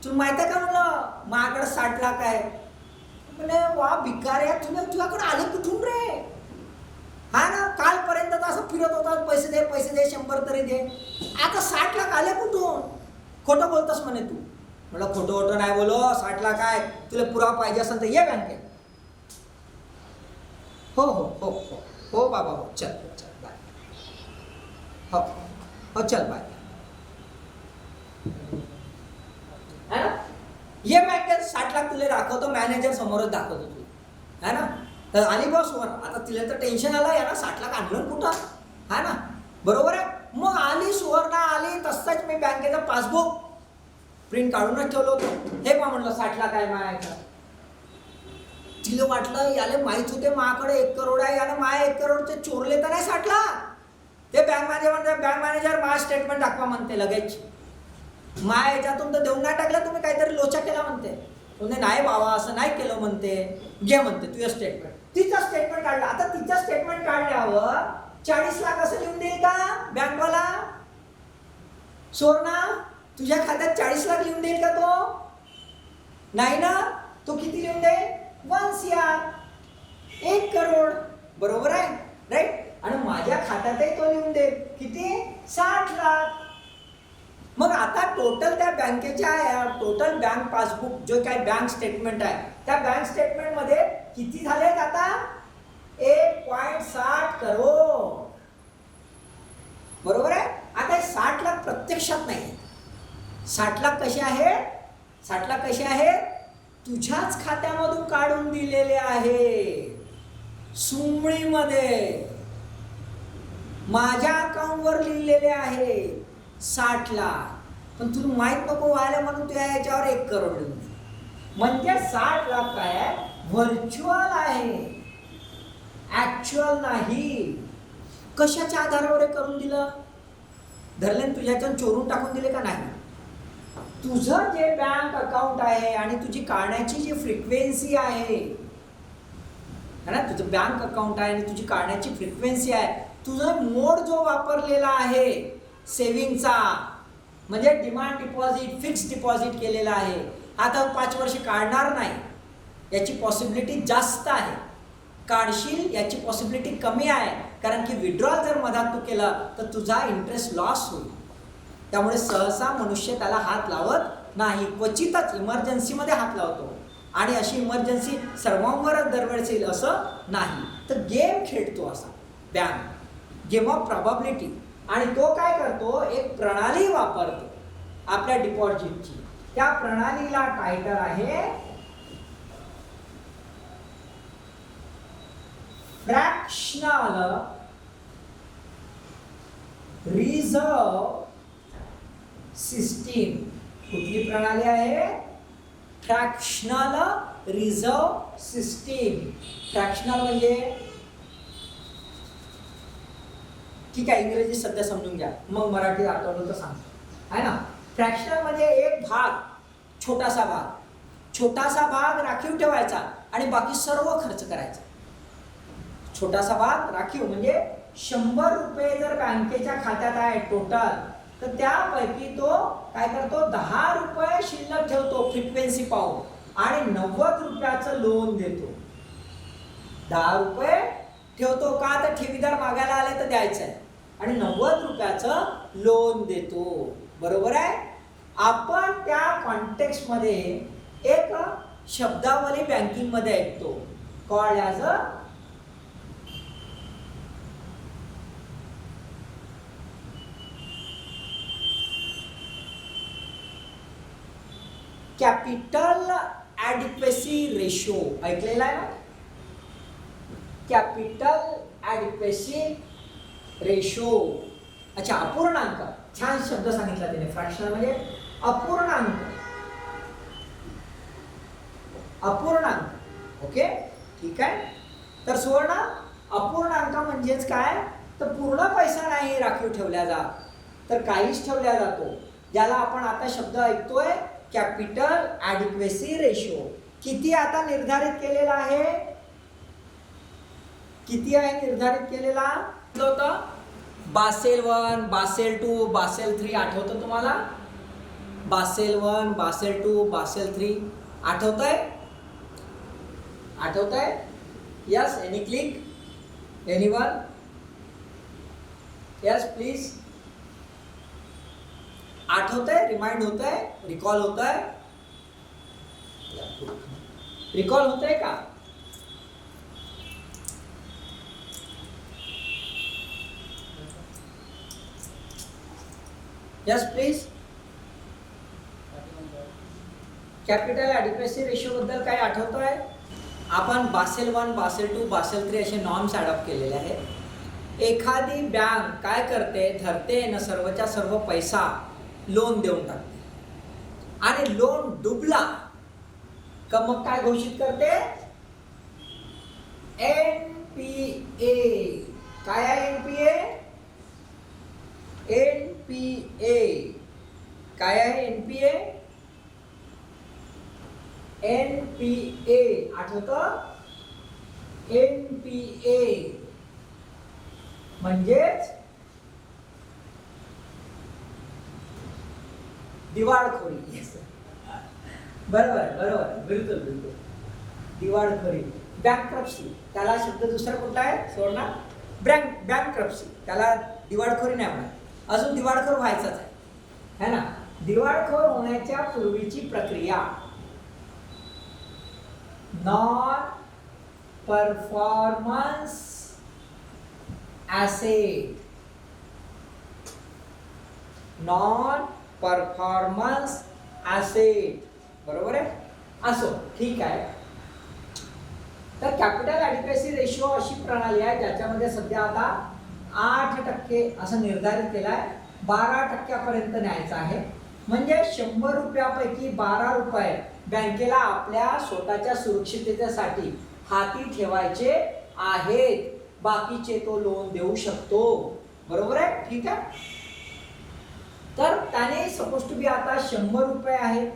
तुला माहिती आहे का म्हणलं माझ्याकडे 60 लाख आहे. म्हणजे वा भिकाऱ्या, तुझ्याकडे आले कुठून रे. हा ना, कालपर्यंत तर असं फिरत होता, पैसे दे 100 तरी दे, आता 60 लाख आले कुठून. खोटं बोलतोस म्हणे तू. म्हटलं खोटं नाही बोलो, 60 लाख आहे, तुला पुरावा पाहिजे असेल तर ये बँकेत. हो हो हो हो हो बाबा हो, चल चल बाय. हो हो चल बाय. है ना, ये बँकेत 60 लाख तुला दाखवतो, मॅनेजर समोरच दाखवतो तुला, है ना. तर आली बॉस वर, आता तिला तर टेन्शन आलं याला 60 लाख आणलं कुठं, है ना, बरोबर आहे. मग आली सुवर्णा आली, तसंच मी बँकेचं पासबुक प्रिंट काढूनच ठेवलं होतं. हे पहा म्हणलं 60 लाख आहे माझ्याकडं. तिला वाटलं याला माहित होते माझ्याकडे 1 करोड आहे, यानं माझ्या 1 करोडचे चोरले तर नाही 60 लाख. ते बँक मॅनेजर माझं स्टेटमेंट दाखवा म्हणते लगेच. माझ्या याच्यातून तर देऊन नाही टाकलं, तुम्ही काहीतरी लोचा केला म्हणते. तुम्ही नाही बाबा असं नाही केलं म्हणते, घे म्हणते तुझं स्टेटमेंट. तिचं स्टेटमेंट काढलं. आता तिचं स्टेटमेंट काढल्यावर 40 लाख असं लिहून देईल का बँकवाला. सुवर्णा तुझ्या खात्यात 40 लाख लिहून देईल का तो, नाही ना. तो किती लिहून देईल, 1 CR, 1 करोड, बरोबर आहे राईट. आणि माझ्या खात्यातही तो लिहून देईल किती, 60 लाख. मग आता टोटल त्या बँकेच्या टोटल बँक पासबुक जो काही बँक स्टेटमेंट आहे, त्या बँक स्टेटमेंट मध्ये किती झालेत आता, 1.60 करोड, बरोबर आहे. आता 60 लाख प्रत्यक्षात नाही, 60 लाख कसे आहेत, 60 लाख कसे आहेत, तुझ्याच खात्यामधून काढून दिलेले आहे, सुमणीमध्ये माझ्या अकाउंटवर लिहिलेले आहे 60 लाख. पण तुला माहित नको व्हायला म्हणून तुझ्या याच्यावर 1 करोड लिहून दे. म्हणजे 60 लाख काय आहे, व्हर्च्युअल आहे, ऍक्च्युअल नाही. कशाच्या आधारावर करून दिलं, धरले तुझ्याच्यानं चोरून टाकून दिले का नाही. तुझं जे बँक अकाउंट आहे आणि तुझी काढण्याची जी फ्रिक्वेन्सी आहे ना, तुझं बँक अकाउंट आहे आणि तुझी काढण्याची फ्रिक्वेन्सी आहे, तुझं मोड जो वापरलेला आहे सेव्हिंगचा, म्हणजे डिमांड डिपॉझिट, फिक्स डिपॉझिट केलेला आहे, आता 5 वर्ष काढणार नाही याची पॉसिबिलिटी जास्त आहे, काढशील याची पॉसिबिलिटी कमी आहे. कारण की विड्रॉल जर मधात तू केला तर तुझा इंटरेस्ट लॉस होईल. त्यामुळे सहसा मनुष्य त्याला हात लावत नाही, क्वचितच इमर्जन्सीमध्ये हात लावतो. आणि अशी इमर्जन्सी सर्वांवरच दरवेळेस येईल असं नाही. तर गेम खेळतो असा बँक, गेम ऑफ प्रॉबॅबिलिटी. आणि तो काय करतो, एक प्रणाली वापरतो आपल्या डिपॉझिटची. त्या प्रणालीला टायटल आहे फ्रॅक्शनल रिझर्व सिस्टीम. कुठली प्रणाली आहे, फ्रॅक्शनल रिझर्व सिस्टीम. फ्रॅक्शनल म्हणजे ठीक आहे, इंग्रजी सध्या समजून घ्या, मग मराठी आठवलं तर सांगतो, आहे ना. फ्रॅक्शनल म्हणजे एक भाग, छोटासा भाग, छोटासा भाग राखीव ठेवायचा आणि बाकी सर्व खर्च करायचा. छोटासा भाग राखीव म्हणजे 100 रुपये जर बँकेच्या खात्यात आहे टोटल, तर त्यापैकी तो काय करतो, 10 रुपये शिल्लक ठेवतो फ्रिक्वेन्सी पाहून आणि 90 रुपयाचं लोन देतो. 10 रुपये ठेवतो का, तर ठेवीदार मागायला आले तर द्यायचं आहे, आणि 90 रुपयाचं लोन देतो, बरोबर आहे. आपण त्या कॉन्टेक्स्ट मध्ये एक शब्दावली बँकिंग मध्ये ऐकतो, called as a capital adequacy ratio. ऐकलेला आहे ना, कॅपिटल ॲडिक्वेसी रेशो. अच्छा, अपूर्णांक. छान शब्द सांगितला त्याने. फ्रॅक्शनल म्हणजे अपूर्णांक. अपूर्णांक. ओके, ठीक आहे. तर सुवर्ण, अपूर्णांक म्हणजेच काय, तर पूर्ण पैसा नाही राखीव ठेवला जात, तर काहीच ठेवला जातो, ज्याला आपण आता शब्द ऐकतोय कॅपिटल ॲडिक्वेसी रेशो. किती आता निर्धारित केलेला आहे, किती आहे निर्धारित केलेला होतं? बासेल 1, बासेल 2, बासेल 3 आठवतं तुम्हाला? बासेल 1, बासेल 2, बासेल 3 आठवतंय? आठवतंय? Yes, any click? Anyone? Yes please. आठवतंय? रिमाइंड होतंय? रिकॉल होतंय? रिकॉल होतंय का? Yes please. Capital adequacy ratio बद्दल काय आठवतंय? आपण बासेल 1, बासेल 2, बासेल 3 असे नॉर्म्स ॲडॉप्ट केलेले आहेत. एखादी बँक काय करते, धरते न सर्वच्या सर्व पैसा लोन देऊन टाकते, आणि लोन डुबला का मग काय घोषित करते? एनपीए. काय आहे एनपीए? एनपीए. काय आहे एनपीए? एनपीए. आठवतं? एनपीए म्हणजेच दिवाळखोरी. बरोबर बरोबर, बिलकुल बिलकुल, दिवाळखोरी. बँकरप्सी, त्याला शब्द दुसरा कुठला आहे सोडना? बँकरप्सी. त्याला दिवाळखोरी नाही म्हणत, अजून दिवाळखोर व्हायचंच आहे, है ना? दिवाळखोर होण्याच्या पूर्वीची प्रक्रिया non performance asset. Non performance asset, बरोबर आहे? असो, ठीक आहे. तर कॅपिटल ॲडिक्वेसी रेशो अशी प्रणाली आहे ज्याच्यामध्ये सध्या आता 8% असं निर्धारित केलं आहे. 12% न्यायचं आहे. म्हणजे 100 रुपयापैकी 12 रुपये बँकेला आपल्या स्वतःच्या सुरक्षिततेसाठी हाती ठेवायचे आहेत, बाकीचे तो लोन देऊ शकतो. बरोबर आहे? ठीक आहे. तर त्याने सपोज टू बी आता 100 रुपये आहेत,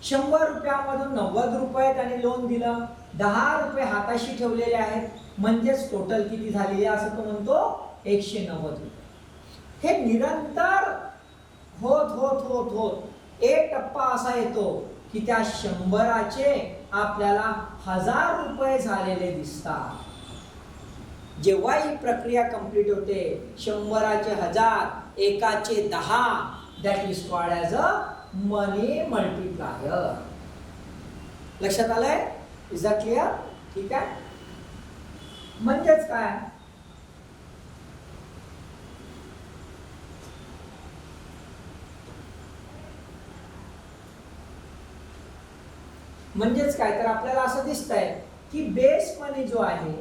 100 रुपयामधून 90 रुपये त्याने लोन दिलं, 10 रुपये हाताशी ठेवलेले आहेत, म्हणजेच टोटल किती झालेले असं तो म्हणतो? 190 रुपये. हे निरंतर होत होत होत होत एक टप्पा असा येतो की त्या 100चे आपल्याला 1000 रुपये झालेले दिसतात. जेव्हा ही प्रक्रिया कंप्लीट होते, 100चे 1000, एकाचे 10, that is called as a money multiplier. लक्षात आलंय? Is that clear? ठीक आहे. म्हणजेच काय, म्हणजेच काय, तर आपल्याला असं दिसतंय की बेस मनी जो आहे,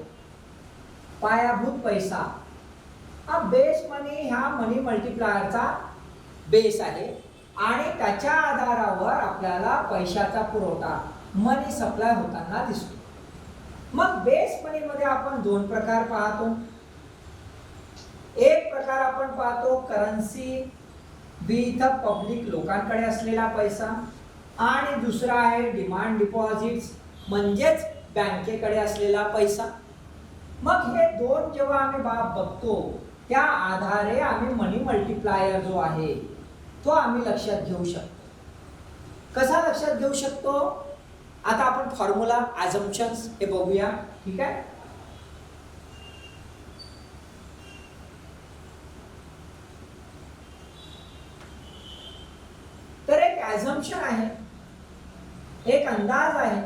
पायाभूत पैसा, हा बेस मनी ह्या मनी मल्टिप्लायरचा बेस आहे, आणि त्याच्या आधारावर आपल्याला पैशाचा पुरवठा मनी सप्लाय होताना दिसतो. मग बेस मनी मध्ये आपण 2 प्रकार पाहतो. एक प्रकार आपण पाहतो करन्सी विथ पब्लिक, लोकांकडे असलेला पैसा, आणि दुसरा आहे डिमांड डिपॉझिट्स, म्हणजेच बँकेकडे असलेला पैसा. मग हे दोन जेव्हा आम्ही बाब बघतो, त्या आधारे आम्ही मनी मल्टिप्लायर जो आहे तो आम्ही लक्षात घेऊ शकतो. कसा लक्षात घेऊ शकतो? आता आपण फॉर्म्युला ॲझम्पशन्स हे बघूया. ठीक आहे. तर एक ॲझम्पशन आहे, एक अंदाज आहे,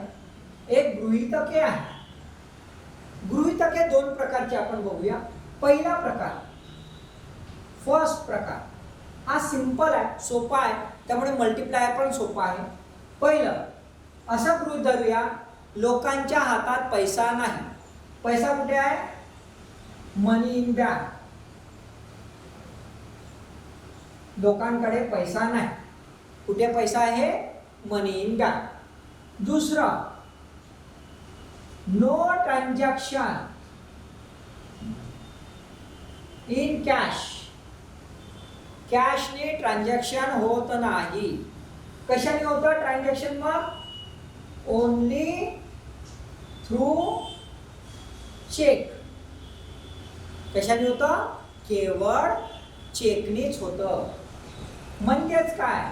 एक गृहीतके आहे. गृहीतके 2 प्रकारचे आपण बघूया. पहिला प्रकार, फर्स्ट प्रकार, हा सिंपल आहे, सोपा आहे, त्यामुळे मल्टिप्लायर पण सोपा आहे. पहिलं असं गृहीत धरूया, लोकांच्या हातात पैसा नाही. पैसा कुठे आहे? Money in bank. लोकांकडे पैसा नाही. कुठे पैसा आहे? Money in bank. दुसरं, नो ट्रान्झॅक्शन इन कॅश. कॅशने ट्रान्झॅक्शन होत नाही. कशाने होतं ट्रान्झॅक्शन? मग ओनली थ्रू चेक. कशाने होतं? केवळ चेकनीच होतं. म्हणजेच काय?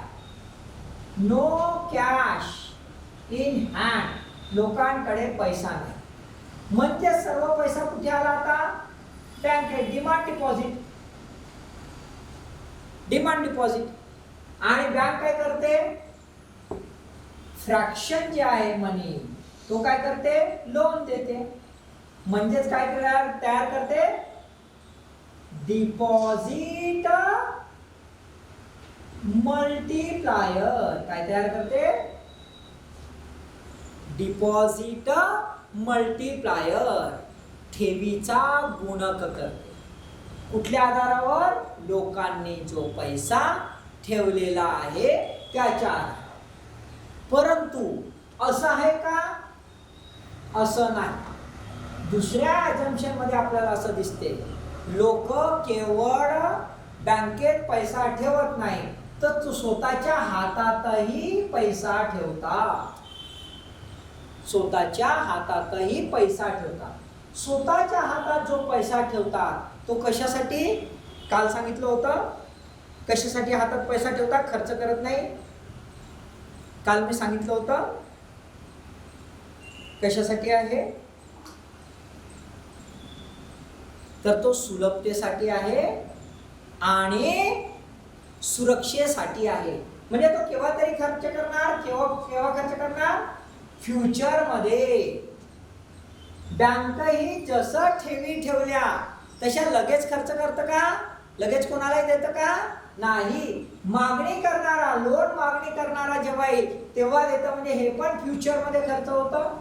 No cash in hand. लोकांकडे पैसा नाही. म्हणजे सर्व पैसा कुठे आला आता? बँकेत. Demand deposit. Demand deposit. आणि बँक काय करते? फ्रॅक्शन जे आहे मनी तो काय करते? लोन देते. म्हणजेच काय तयार करते? Deposit multiplier. काय तयार करते? Deposit multiplier. ठेवीचा गुणक करते. कुठल्या आधारावर? लोकांनी जो पैसा ठेवलेला आहे त्याच्या आधारावर. परंतु असं आहे का? असं नाही. दुसऱ्या अजम्पशन मध्ये आपल्याला असं दिसते, लोक केवळ बँकेत पैसा ठेवत नाही तर स्वतःच्या हातातही पैसा ठेवतात. स्वतःच्या हातातही पैसा ठेवतात. स्वतःच्या हातात जो पैसा ठेवतात तो कशासाठी? काल सांगितलं होतं कशासाठी हातात पैसा ठेवतात? खर्च करत नाही. काल मी सांगितलं होतं कशासाठी आहे? तर तो सुलभतेसाठी आहे आणि सुरक्षेसाठी आहे. म्हणजे तो केव्हा तरी खर्च करणार. केव्हा खर्च करणार? फ्युचर मध्ये. बँकही जसं ठेवी ठेवल्या तशा लगेच खर्च करतं का? लगेच कोणालाही देतं का? नाही. मागणी करणारा, लोन मागणी करणारा जेव्हा येईल तेव्हा देतं. म्हणजे हे पण फ्युचर मध्ये खर्च होतं.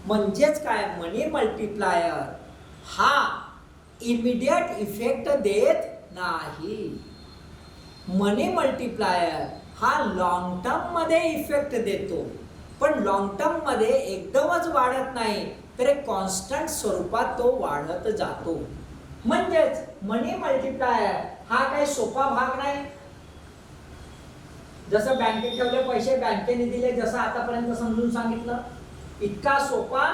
म्हणजेच काय? मनी मल्टीप्लायर हा इमिडिएट इफेक्ट देत नाही. मनी मल्टीप्लायर हा लॉंग टर्म मध्ये इफेक्ट देतो. पण लॉंग टर्म मध्ये एकदमच वाढत नाही तर एक कॉन्स्टंट स्वरूपात तो वाढत जातो. म्हणजेच मनी मल्टीप्लायर हा काही सोपा भाग नाही. जसं बँकेत ठेवले पैसे बँकेने दिले जसं आतापर्यंत समजून सांगितलं इतका सोपा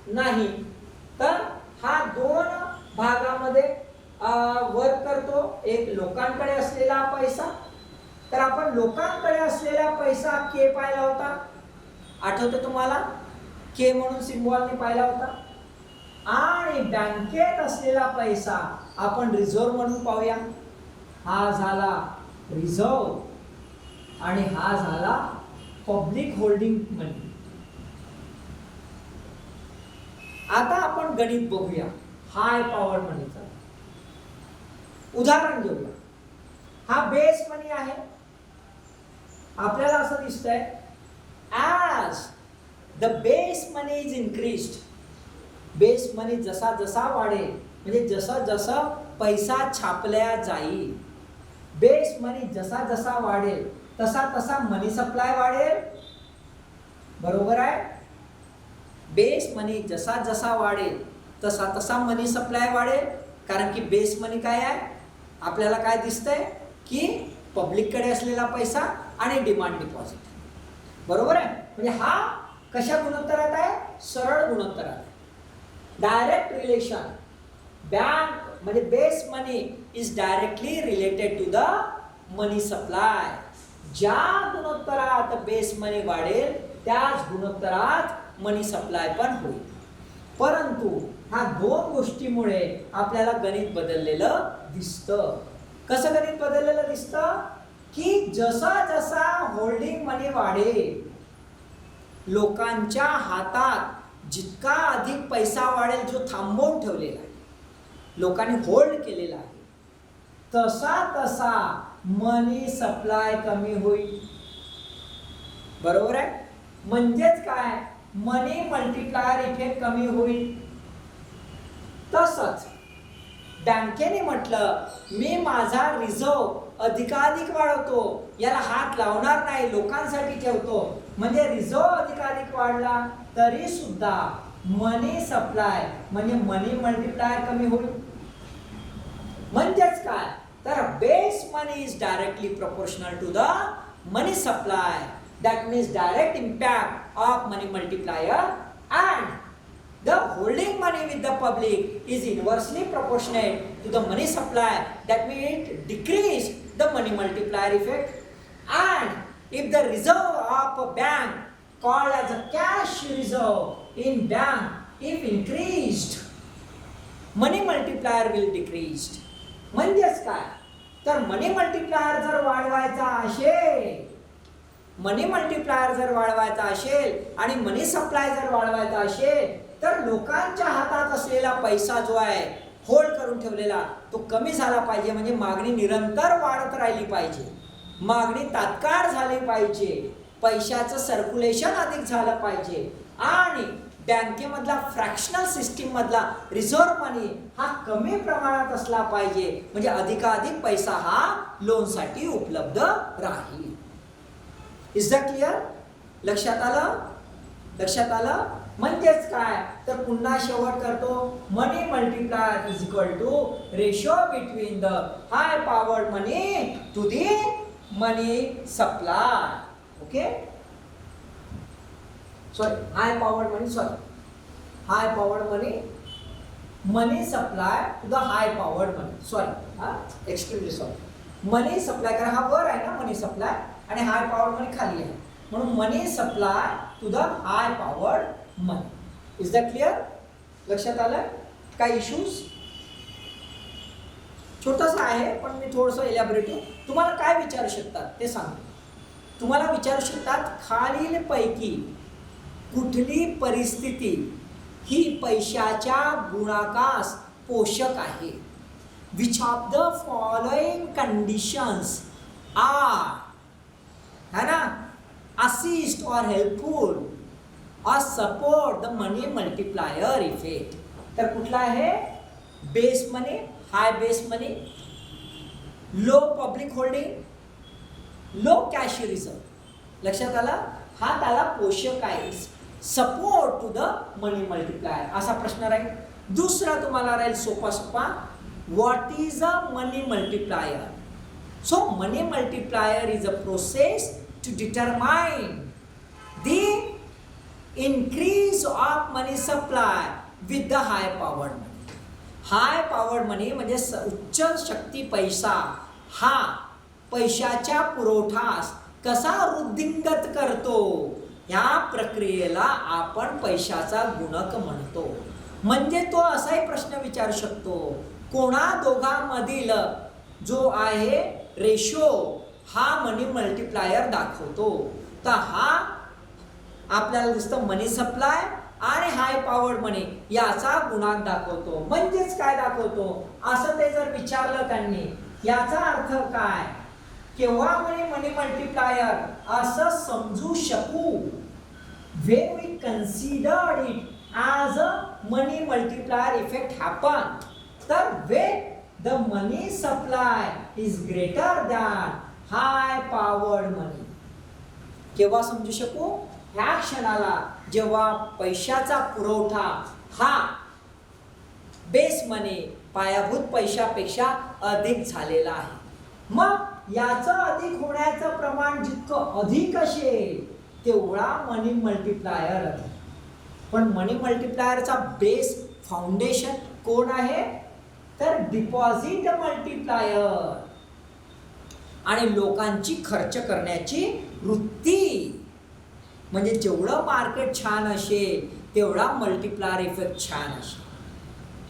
नाही. तर हा दोन भागामध्ये वर्क करतो. एक लोकांकडे असलेला पैसा. तर आपण लोकांकडे असलेला पैसा के पाहिला होता. आठवतं तुम्हाला? के म्हणून सिम्बॉलने पाहिला होता. आणि बँकेत असलेला पैसा आपण रिझर्व म्हणून पाहूया. हा झाला रिझर्व आणि हा झाला पब्लिक होल्डिंग मनी. आता आपण गणित बघूया हाय पॉवर मनीचा. उदाहरण घेऊया. हा बेस मनी आहे. आपल्याला असं दिसतंय as the base money is increased. Base money जसा जसा वाढेल म्हणजे जसा जसा पैसा छापल्या जाईल. बेस मनी जसा जसा वाढेल तसा तसा मनी सप्लाय वाढेल. बरोबर आहे? बेस मनी जसा जसा वाढेल तसा तसा मनी सप्लाय वाढेल. कारण की बेस मनी काय आहे? आपल्याला काय दिसतंय की पब्लिककडे असलेला पैसा आणि डिमांड डिपॉझिट. बरोबर आहे? म्हणजे हा कशा गुणोत्तरात आहे? सरळ गुणोत्तरात आहे. Direct relation. बँक म्हणजे base money is directly related to the money supply. ज्या गुणोत्तरात बेस मनी वाढेल त्याच गुणोत्तरात मनी सप्लाय पण होईल. परंतु ह्या दोन गोष्टीमुळे आपल्याला गणित बदललेलं दिसतं. कसं गणित बदललेलं दिसतं? की जसा जसा होल्डिंग मनी वाढेल लोकांच्या हातात जितका अधिक पैसा वाढेल जो थांबवून ठेवलेला आहे लोकांनी होल्ड केलेला आहे तसा तसा मनी सप्लाय कमी होईल. बरोबर आहे? म्हणजेच काय? मनी मल्टीप्लायर इफेक्ट कमी होईल. तसंच बँकेने म्हटलं मी माझा रिझर्व अधिकाधिक वाढवतो, याला हात लावणार नाही, लोकांसाठी ठेवतो, म्हणजे रिझर्व अधिकाधिक वाढला तरी सुद्धा मनी सप्लाय म्हणजे मनी मल्टिप्लायर कमी होईल. म्हणजेच काय तर base money is directly proportional to the money supply. That means direct impact of money multiplier and the holding money with the public is inversely proportionate to the money supply. That means it decrease the money multiplier effect. And if the reserve of a bank called as a cash reserve in bank if increased, money multiplier will decreased. म्हणजेच काय तर मनी multiplier जर वाढवायचा असेल, मनी multiplier जर वाढवायचा असेल आणि मनी सप्लाय जर वाढवायचा असेल तर लोकांच्या हातात असलेला पैसा जो आहे होल्ड करून ठेवलेला तो कमी झाला पाहिजे. म्हणजे मागणी निरंतर वाढत राहिली पाहिजे, मागणी तात्काळ झाली पाहिजे, पैशाचं सर्क्युलेशन अधिक झालं पाहिजे आणि बँकेमधला फ्रॅक्शनल सिस्टीम मधला रिझर्व्ह मनी हा कमी प्रमाणात असला पाहिजे. म्हणजे अधिकाधिक पैसा हा लोनसाठी उपलब्ध राहील. Is that clear? लक्षात आलं? लक्षात आलं? म्हणजेच काय तर पुन्हा शेवट करतो. Money multiplier is equal to ratio between the high powered money to the money supply. Okay, sorry high powered money, sorry high powered money, money supply to the high powered money, sorry extremely sorry. Money supply कारण हा वर आहे ना मनी supply आणि हाय powered मनी खाली आहे, म्हणून money supply to the high powered money. Is that clear? लक्षात आलं? काय इश्यूज? छोटंसं आहे पण मी थोडंसं इलॅबोरेटिव्ह. तुम्हाला काय विचारू शकतात ते सांगतो. तुम्हाला विचारू शकतात खालीलपैकी कुठली परिस्थिती ही पैशाच्या गुणाकास पोषक आहे? Which of the following conditions are, है ना, असिस्ट और हेल्पफुल और support the money multiplier effect. तर कुठला आहे? Base money, high base money, low public holding, low cash reserve. लक्षात आलं? हा त्याला पोषक आहे. Support to the money multiplier असा प्रश्न राहील. दुसरा तुम्हाला राहील सोपा सोपा. What is a money multiplier? So money multiplier is a process to determine the increase of money supply with the high powered money. High powered money म्हणजे उच्च शक्ती पैसा हा पैशाच्या पुरवठास कसा वृद्धिंगत करतो या प्रक्रियेला आपण पैशाचा गुणक म्हणतो. म्हणजे तो असाही प्रश्न विचारू शकतो, कोणा दोघांमधील जो आहे रेशो हा मनी मल्टिप्लायर दाखवतो. तर हा आपल्याला दिसतं मनी सप्लाय आणि हाय पॉवर्ड मनी याचा गुणांक दाखवतो. म्हणजेच काय दाखवतो असं ते जर विचारलं त्यांनी, याचा अर्थ काय, केव्हा मनी मल्टिप्लायर असं समजू शकू? when we considered it as a money multiplier effect happen, तर when the money supply is greater than high powered money. केव्हा समजू शकू? ह्या क्षणाला जेव्हा पैशाचा पुरवठा हा बेस मनी पायाभूत पैशापेक्षा अधिक झालेला आहे. मग याचं अधिक होण्याचं प्रमाण जितकं अधिक असेल तेवढा मनी मल्टिप्लायर अधिक. पण मनी मल्टिप्लायरचा बेस फाउंडेशन कोण आहे तर डिपॉझिट मल्टिप्लायर आणि लोकांची खर्च करण्याची वृत्ती. म्हणजे जेवढं मार्केट छान असेल तेवढा मल्टिप्लायर इफेक्ट छान असेल.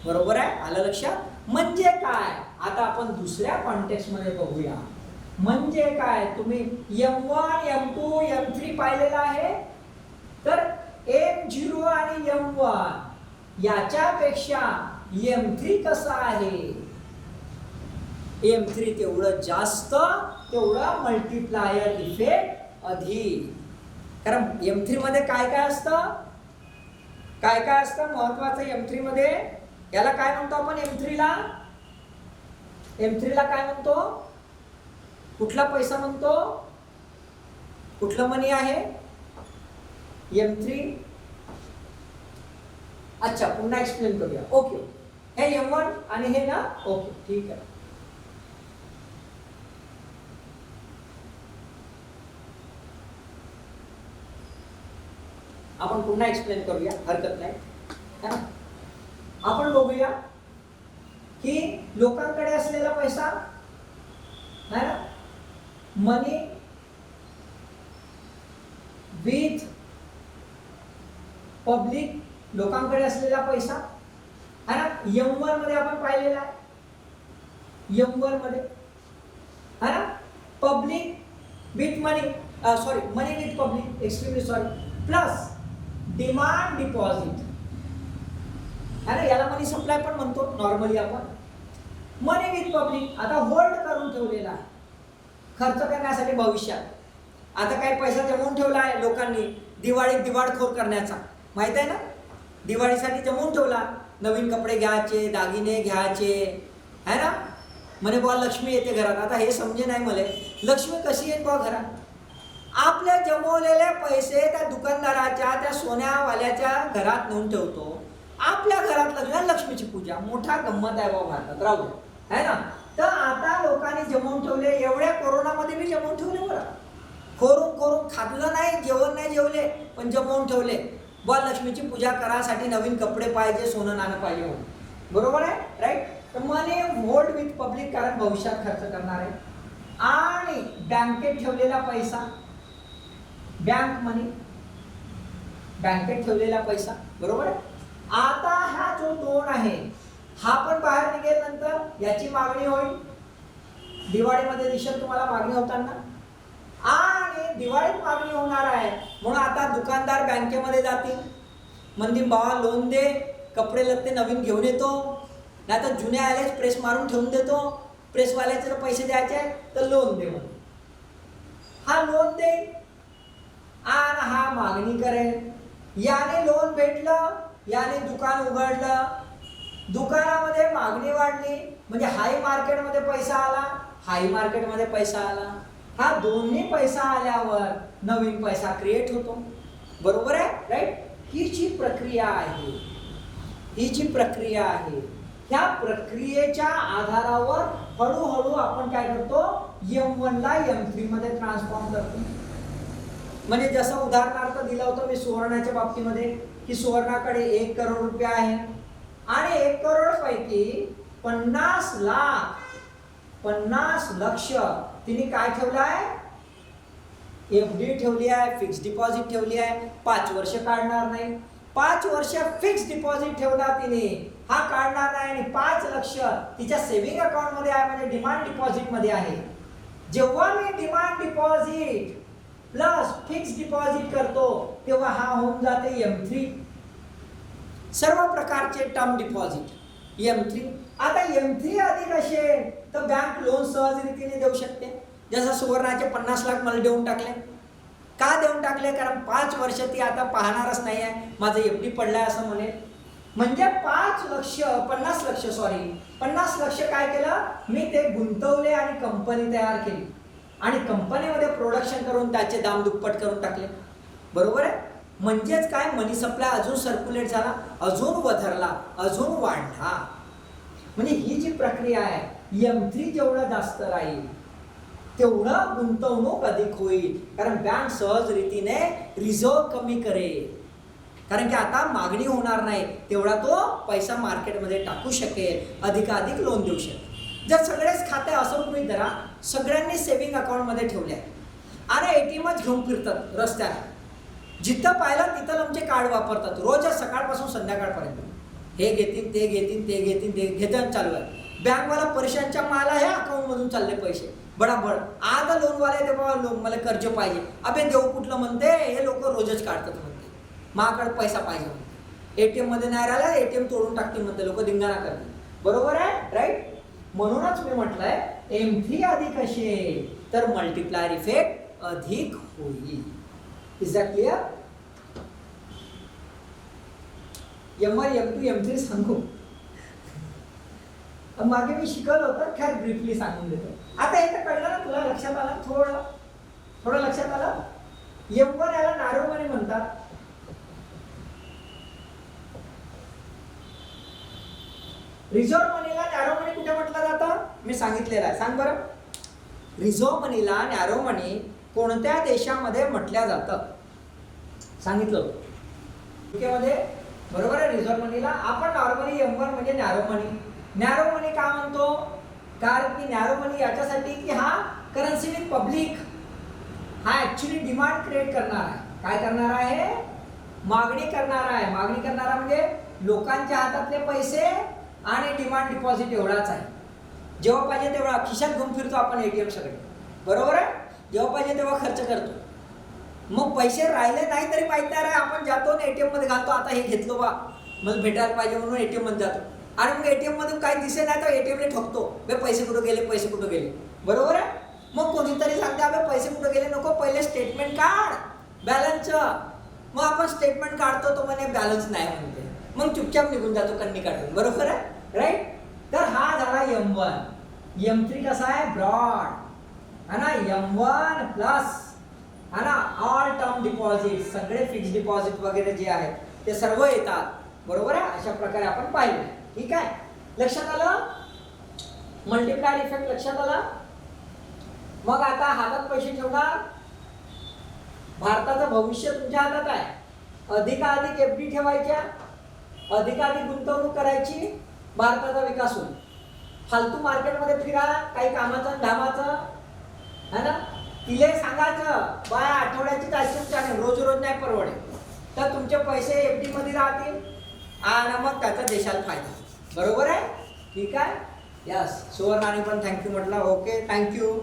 बरोबर आहे? आलं लक्षात? म्हणजे काय आता आपण दुसऱ्या कॉन्टेक्स्ट मध्ये बघूया. म्हणजे काय, तुम्ही M1, M2, M3 पाहिलेला आहे. तर M0 आणि M1 याच्यापेक्षा M3 कसा आहे? M3 तेवढं जास्त, तेवढा मल्टिप्लायर इफेक्ट अधिक. कारण M3 मध्ये काय काय असतं, काय काय असतं महत्वाचं M3 मध्ये? याला काय म्हणतो आपण M3 ला? M3 ला काय म्हणतो, कुठला पैसा म्हणतो, कुठलं मनी आहे M3. अच्छा पुन्हा एक्सप्लेन करूया. ओके हे M1 आणि हे ना, ओके ठीक आहे. आपण पुन्हा एक्सप्लेन करूया, हरकत नाही. आपण बघूया की लोकांकडे असलेला पैसा है ना, मनी विथ पब्लिक, लोकांकडे असलेला पैसा है ना. M1 मध्ये आपण पाहिलेला आहे, M1 मध्ये है ना, public with money, sorry money with public, extremely sorry, plus demand deposit है ना, याला मनी सप्लाय पण म्हणतो नॉर्मली आपण. मनी विथ पब्लिक आता होल्ड करून ठेवलेला आहे खर्च करण्यासाठी भविष्यात. आता काही पैसा जमवून ठेवला आहे लोकांनी दिवाळीत दिवाळखोर करण्याचा, माहित आहे ना, दिवाळीसाठी जमवून ठेवला, नवीन कपडे घ्यायचे, दागिने घ्यायचे है ना, म्हणे बुवा लक्ष्मी येते घरात. आता हे समजे नाही मला लक्ष्मी कशी येईल बुवा घरात. आपले जमवलेले पैसे त्या दुकानदाराच्या, त्या सोन्यावाल्याच्या घरात नेऊन ठेवतो, आपल्या घरात लक्ष्मीची पूजा. मोठा गंमत आहे बाबा भारतात, राहू दे है ना. तर आता लोकांनी जमवून ठेवले, एवढ्या कोरोनामध्ये मी जमवून ठेवले बरं, खोरून खोरून खाल्लं नाही, जेवण नाही जेवले, पण जमवून ठेवले बुवा लक्ष्मीची पूजा करासाठी, नवीन कपडे पाहिजे, सोनं नाणं पाहिजे म्हणून. बरोबर आहे, राईट. तर मनी होल्ड विथ पब्लिक, कारण भविष्यात खर्च करणार आहे. आणि बँकेत ठेवलेला पैसा, बँक मनी, बँकेत ठेवलेला पैसा. बरोबर आहे. आता हा जो 2 आहे हा पण बाहेर निघेल नंतर, याची मागणी होईल दिवाळीमध्ये, दिसेल तुम्हाला मागणी होताना. आणि दिवाळीत मागणी होणार आहे म्हणून आता दुकानदार बँकेमध्ये जातील, म्हणजे बाबा लोन दे, कपडे लत्ते नवीन घेऊन येतो, नाही तर जुने आलेच प्रेस मारून ठेवून देतो, प्रेसवाल्याचे जर पैसे द्यायचे तर लोन दे म्हणून. हा लोन दे आणि हा मागणी करेल. याने लोन भेटलं, याने दुकान उघडलं, दुकानामध्ये मागणी वाढली, म्हणजे हाय मार्केटमध्ये पैसा आला, हाय मार्केटमध्ये पैसा आला. हा दोन्ही पैसा आल्यावर नवीन पैसा क्रिएट होतो. बरोबर आहे, राईट. ही जी प्रक्रिया आहे, ही जी प्रक्रिया आहे, ह्या प्रक्रियेच्या आधारावर हळूहळू आपण काय करतो, M1 ला M3 मध्ये ट्रान्सफॉर्म करतो. म्हणजे जसं उदाहरणार्थ दिलं होतं मी सुवर्णाच्या बाबतीमध्ये, की सुवर्णाकडे 1 करोड रुपये आहे आणि 1 करोड पैकी 50 लाख, 50 लक्ष तिने काय ठेवलं आहे, FD ठेवली आहे, फिक्स डिपॉझिट ठेवली आहे. 5 वर्ष काढणार नाही, 5 वर्ष फिक्स डिपॉझिट ठेवला तिने, हा काढणार नाही. आणि 5 लक्ष तिच्या सेव्हिंग अकाउंट मध्ये आहे, म्हणजे डिमांड डिपॉझिट मध्ये आहे. जेव्हा मी demand deposit plus fix deposit करतो तेव्हा हा होऊन जाते M3. सर्व प्रकारचे टर्म डिपॉझिट M3. आता M3 आधी कसे, तर बँक लोन सहज रीतीने देऊ शकते. जसं सुवर्णाचे 50 लाख मला देऊन टाकले. का देऊन टाकले, कारण 5 वर्ष ती आता पाहणारच नाही आहे, माझं FD पडलाय असं म्हणे. म्हणजे 50 लक्ष काय केलं मी, ते गुंतवले आणि कंपनी तयार केली आणि कंपनीमध्ये प्रोडक्शन करून त्याचे दाम दुप्पट करून टाकले. बरोबर आहे. म्हणजेच काय, मनी सप्लाय अजून सर्क्युलेट झाला, अजून वधरला, अजून वाढला. म्हणजे ही जी प्रक्रिया आहे, M3 जेवढं जास्त राहील तेवढं गुंतवणूक अधिक होईल, कारण बँक सहज रीतीने रिझर्व कमी करेल, कारण की आता मागणी होणार नाही, तेवढा तो पैसा मार्केटमध्ये टाकू शकेल, अधिकाधिक लोन देऊ शकेल. जर सगळेच खाते असं तुम्ही धरा, सगळ्यांनी सेव्हिंग अकाउंटमध्ये ठेवले आणि ATMच घेऊन फिरतात रस्त्यात, जिथं पाहिलं तिथं आमचे कार्ड वापरतात रोज सकाळपासून संध्याकाळपर्यंत. हे घेतील, ते घेतील, ते घेतील, ते घेतात चालू आहे. बँकवाला पैशांच्या माला ह्या अकाउंटमधून चालले पैसे बडाबड. आज लोनवाले ते बाबा लोन मला कर्ज पाहिजे, अबे देऊ कुठलं म्हणते, हे लोक रोजच काढतात म्हणते, माझ्याकडे पैसा पाहिजे म्हणते. ATM मध्ये नाही राहिला ATM तोडून टाकतील म्हणते लोक, धिंगाणा करतील. बरोबर आहे, राईट. म्हणूनच मी म्हटलंय M3 अधिक असेल तर मल्टिप्लायर इफेक्ट अधिक होईल. Is that clear? M1 M2 M3 सांगू. मागे मी शिकवलं होतं, खैर ब्रीफली सांगून देतो. आता हे तर कळलं ना तुला, लक्षात आलं थोडं थोडं लक्षात आलं. M1 याला नॅरो मनी म्हणतात. रिझर्व्ह मनीला नॅरो मनी कुठे म्हटलं जातं मी सांगितलेलं आहे, सांग बरं. रिझर्व्ह मनीला नॅरो मनी कोणत्या देशामध्ये म्हटल्या जातं सांगितलं UK मध्ये, बरोबर आहे. रिझर्व्ह मनीला आपण नॉर्मली M1 म्हणजे नॅरो मनी. नॅरो मनी का म्हणतो, कारण की नॅरो मनी याच्यासाठी की हा करन्सी विथ पब्लिक, हा ऍक्च्युली डिमांड क्रिएट करणार आहे. काय करणार आहे, मागणी करणार आहे. मागणी करणारा म्हणजे लोकांच्या हातातले पैसे आणि डिमांड डिपॉझिट एवढाच आहे. जेव्हा पाहिजे तेव्हा खिशात घेऊन फिरतो आपण ATM सगळे, बरोबर आहे. जेव्हा पाहिजे तेव्हा खर्च करतो. मग पैसे राहिले नाही तरी माहित नाही, आपण जातो ना ATM मध्ये घालतो, आता हे घेतलो बा मला भेटायला पाहिजे म्हणून ATM मध्ये जातो, आणि मग ATM मधून काही दिसे नाही तर ATM ला ठोकतो, बे पैसे कुठे गेले, पैसे कुठे गेले, बरोबर आहे. मग कोणीतरी सांगते अबे पैसे कुठे गेले, नको पहिले स्टेटमेंट काढ बॅलन्सचं. मग आपण स्टेटमेंट काढतो, तो म्हणे बॅलन्स नाही म्हणते, मग चुपचाप निघून जातो कन्नी काढून, बरोबर आहे, राईट. तर हा झाला M1. M3 कसा आहे, ब्रॉड है ना. M1 प्लस है ना ऑल टर्म डिपॉझिट, सगळे फिक्स डिपॉझिट वगैरे जे आहेत ते सर्व येतात, बरोबर आहे. अशा प्रकारे आपण पाहिलं, ठीक आहे. लक्षात आलं, मल्टिप्लायर इफेक्ट लक्षात आला. मग आता हातात पैसे ठेवणार, भारताचं भविष्य तुमच्या हातात आहे. अधिकाधिक FD ठेवायच्या, अधिकाधिक गुंतवणूक करायची, भारताचा विकास होईल. फालतू मार्केटमध्ये फिरा, काही कामाचं धामाचं है ना. तिले सांगायचं बाय आठवड्याची ताशी रोज रोज नाही परवडे, तर तुमचे पैसे FD मध्ये राहतील आणि मग त्याचा देशाला फायदा, बरोबर आहे, ठीक आहे. यस, सुवर्णाने पण थँक्यू म्हटलं. Okay, thank you.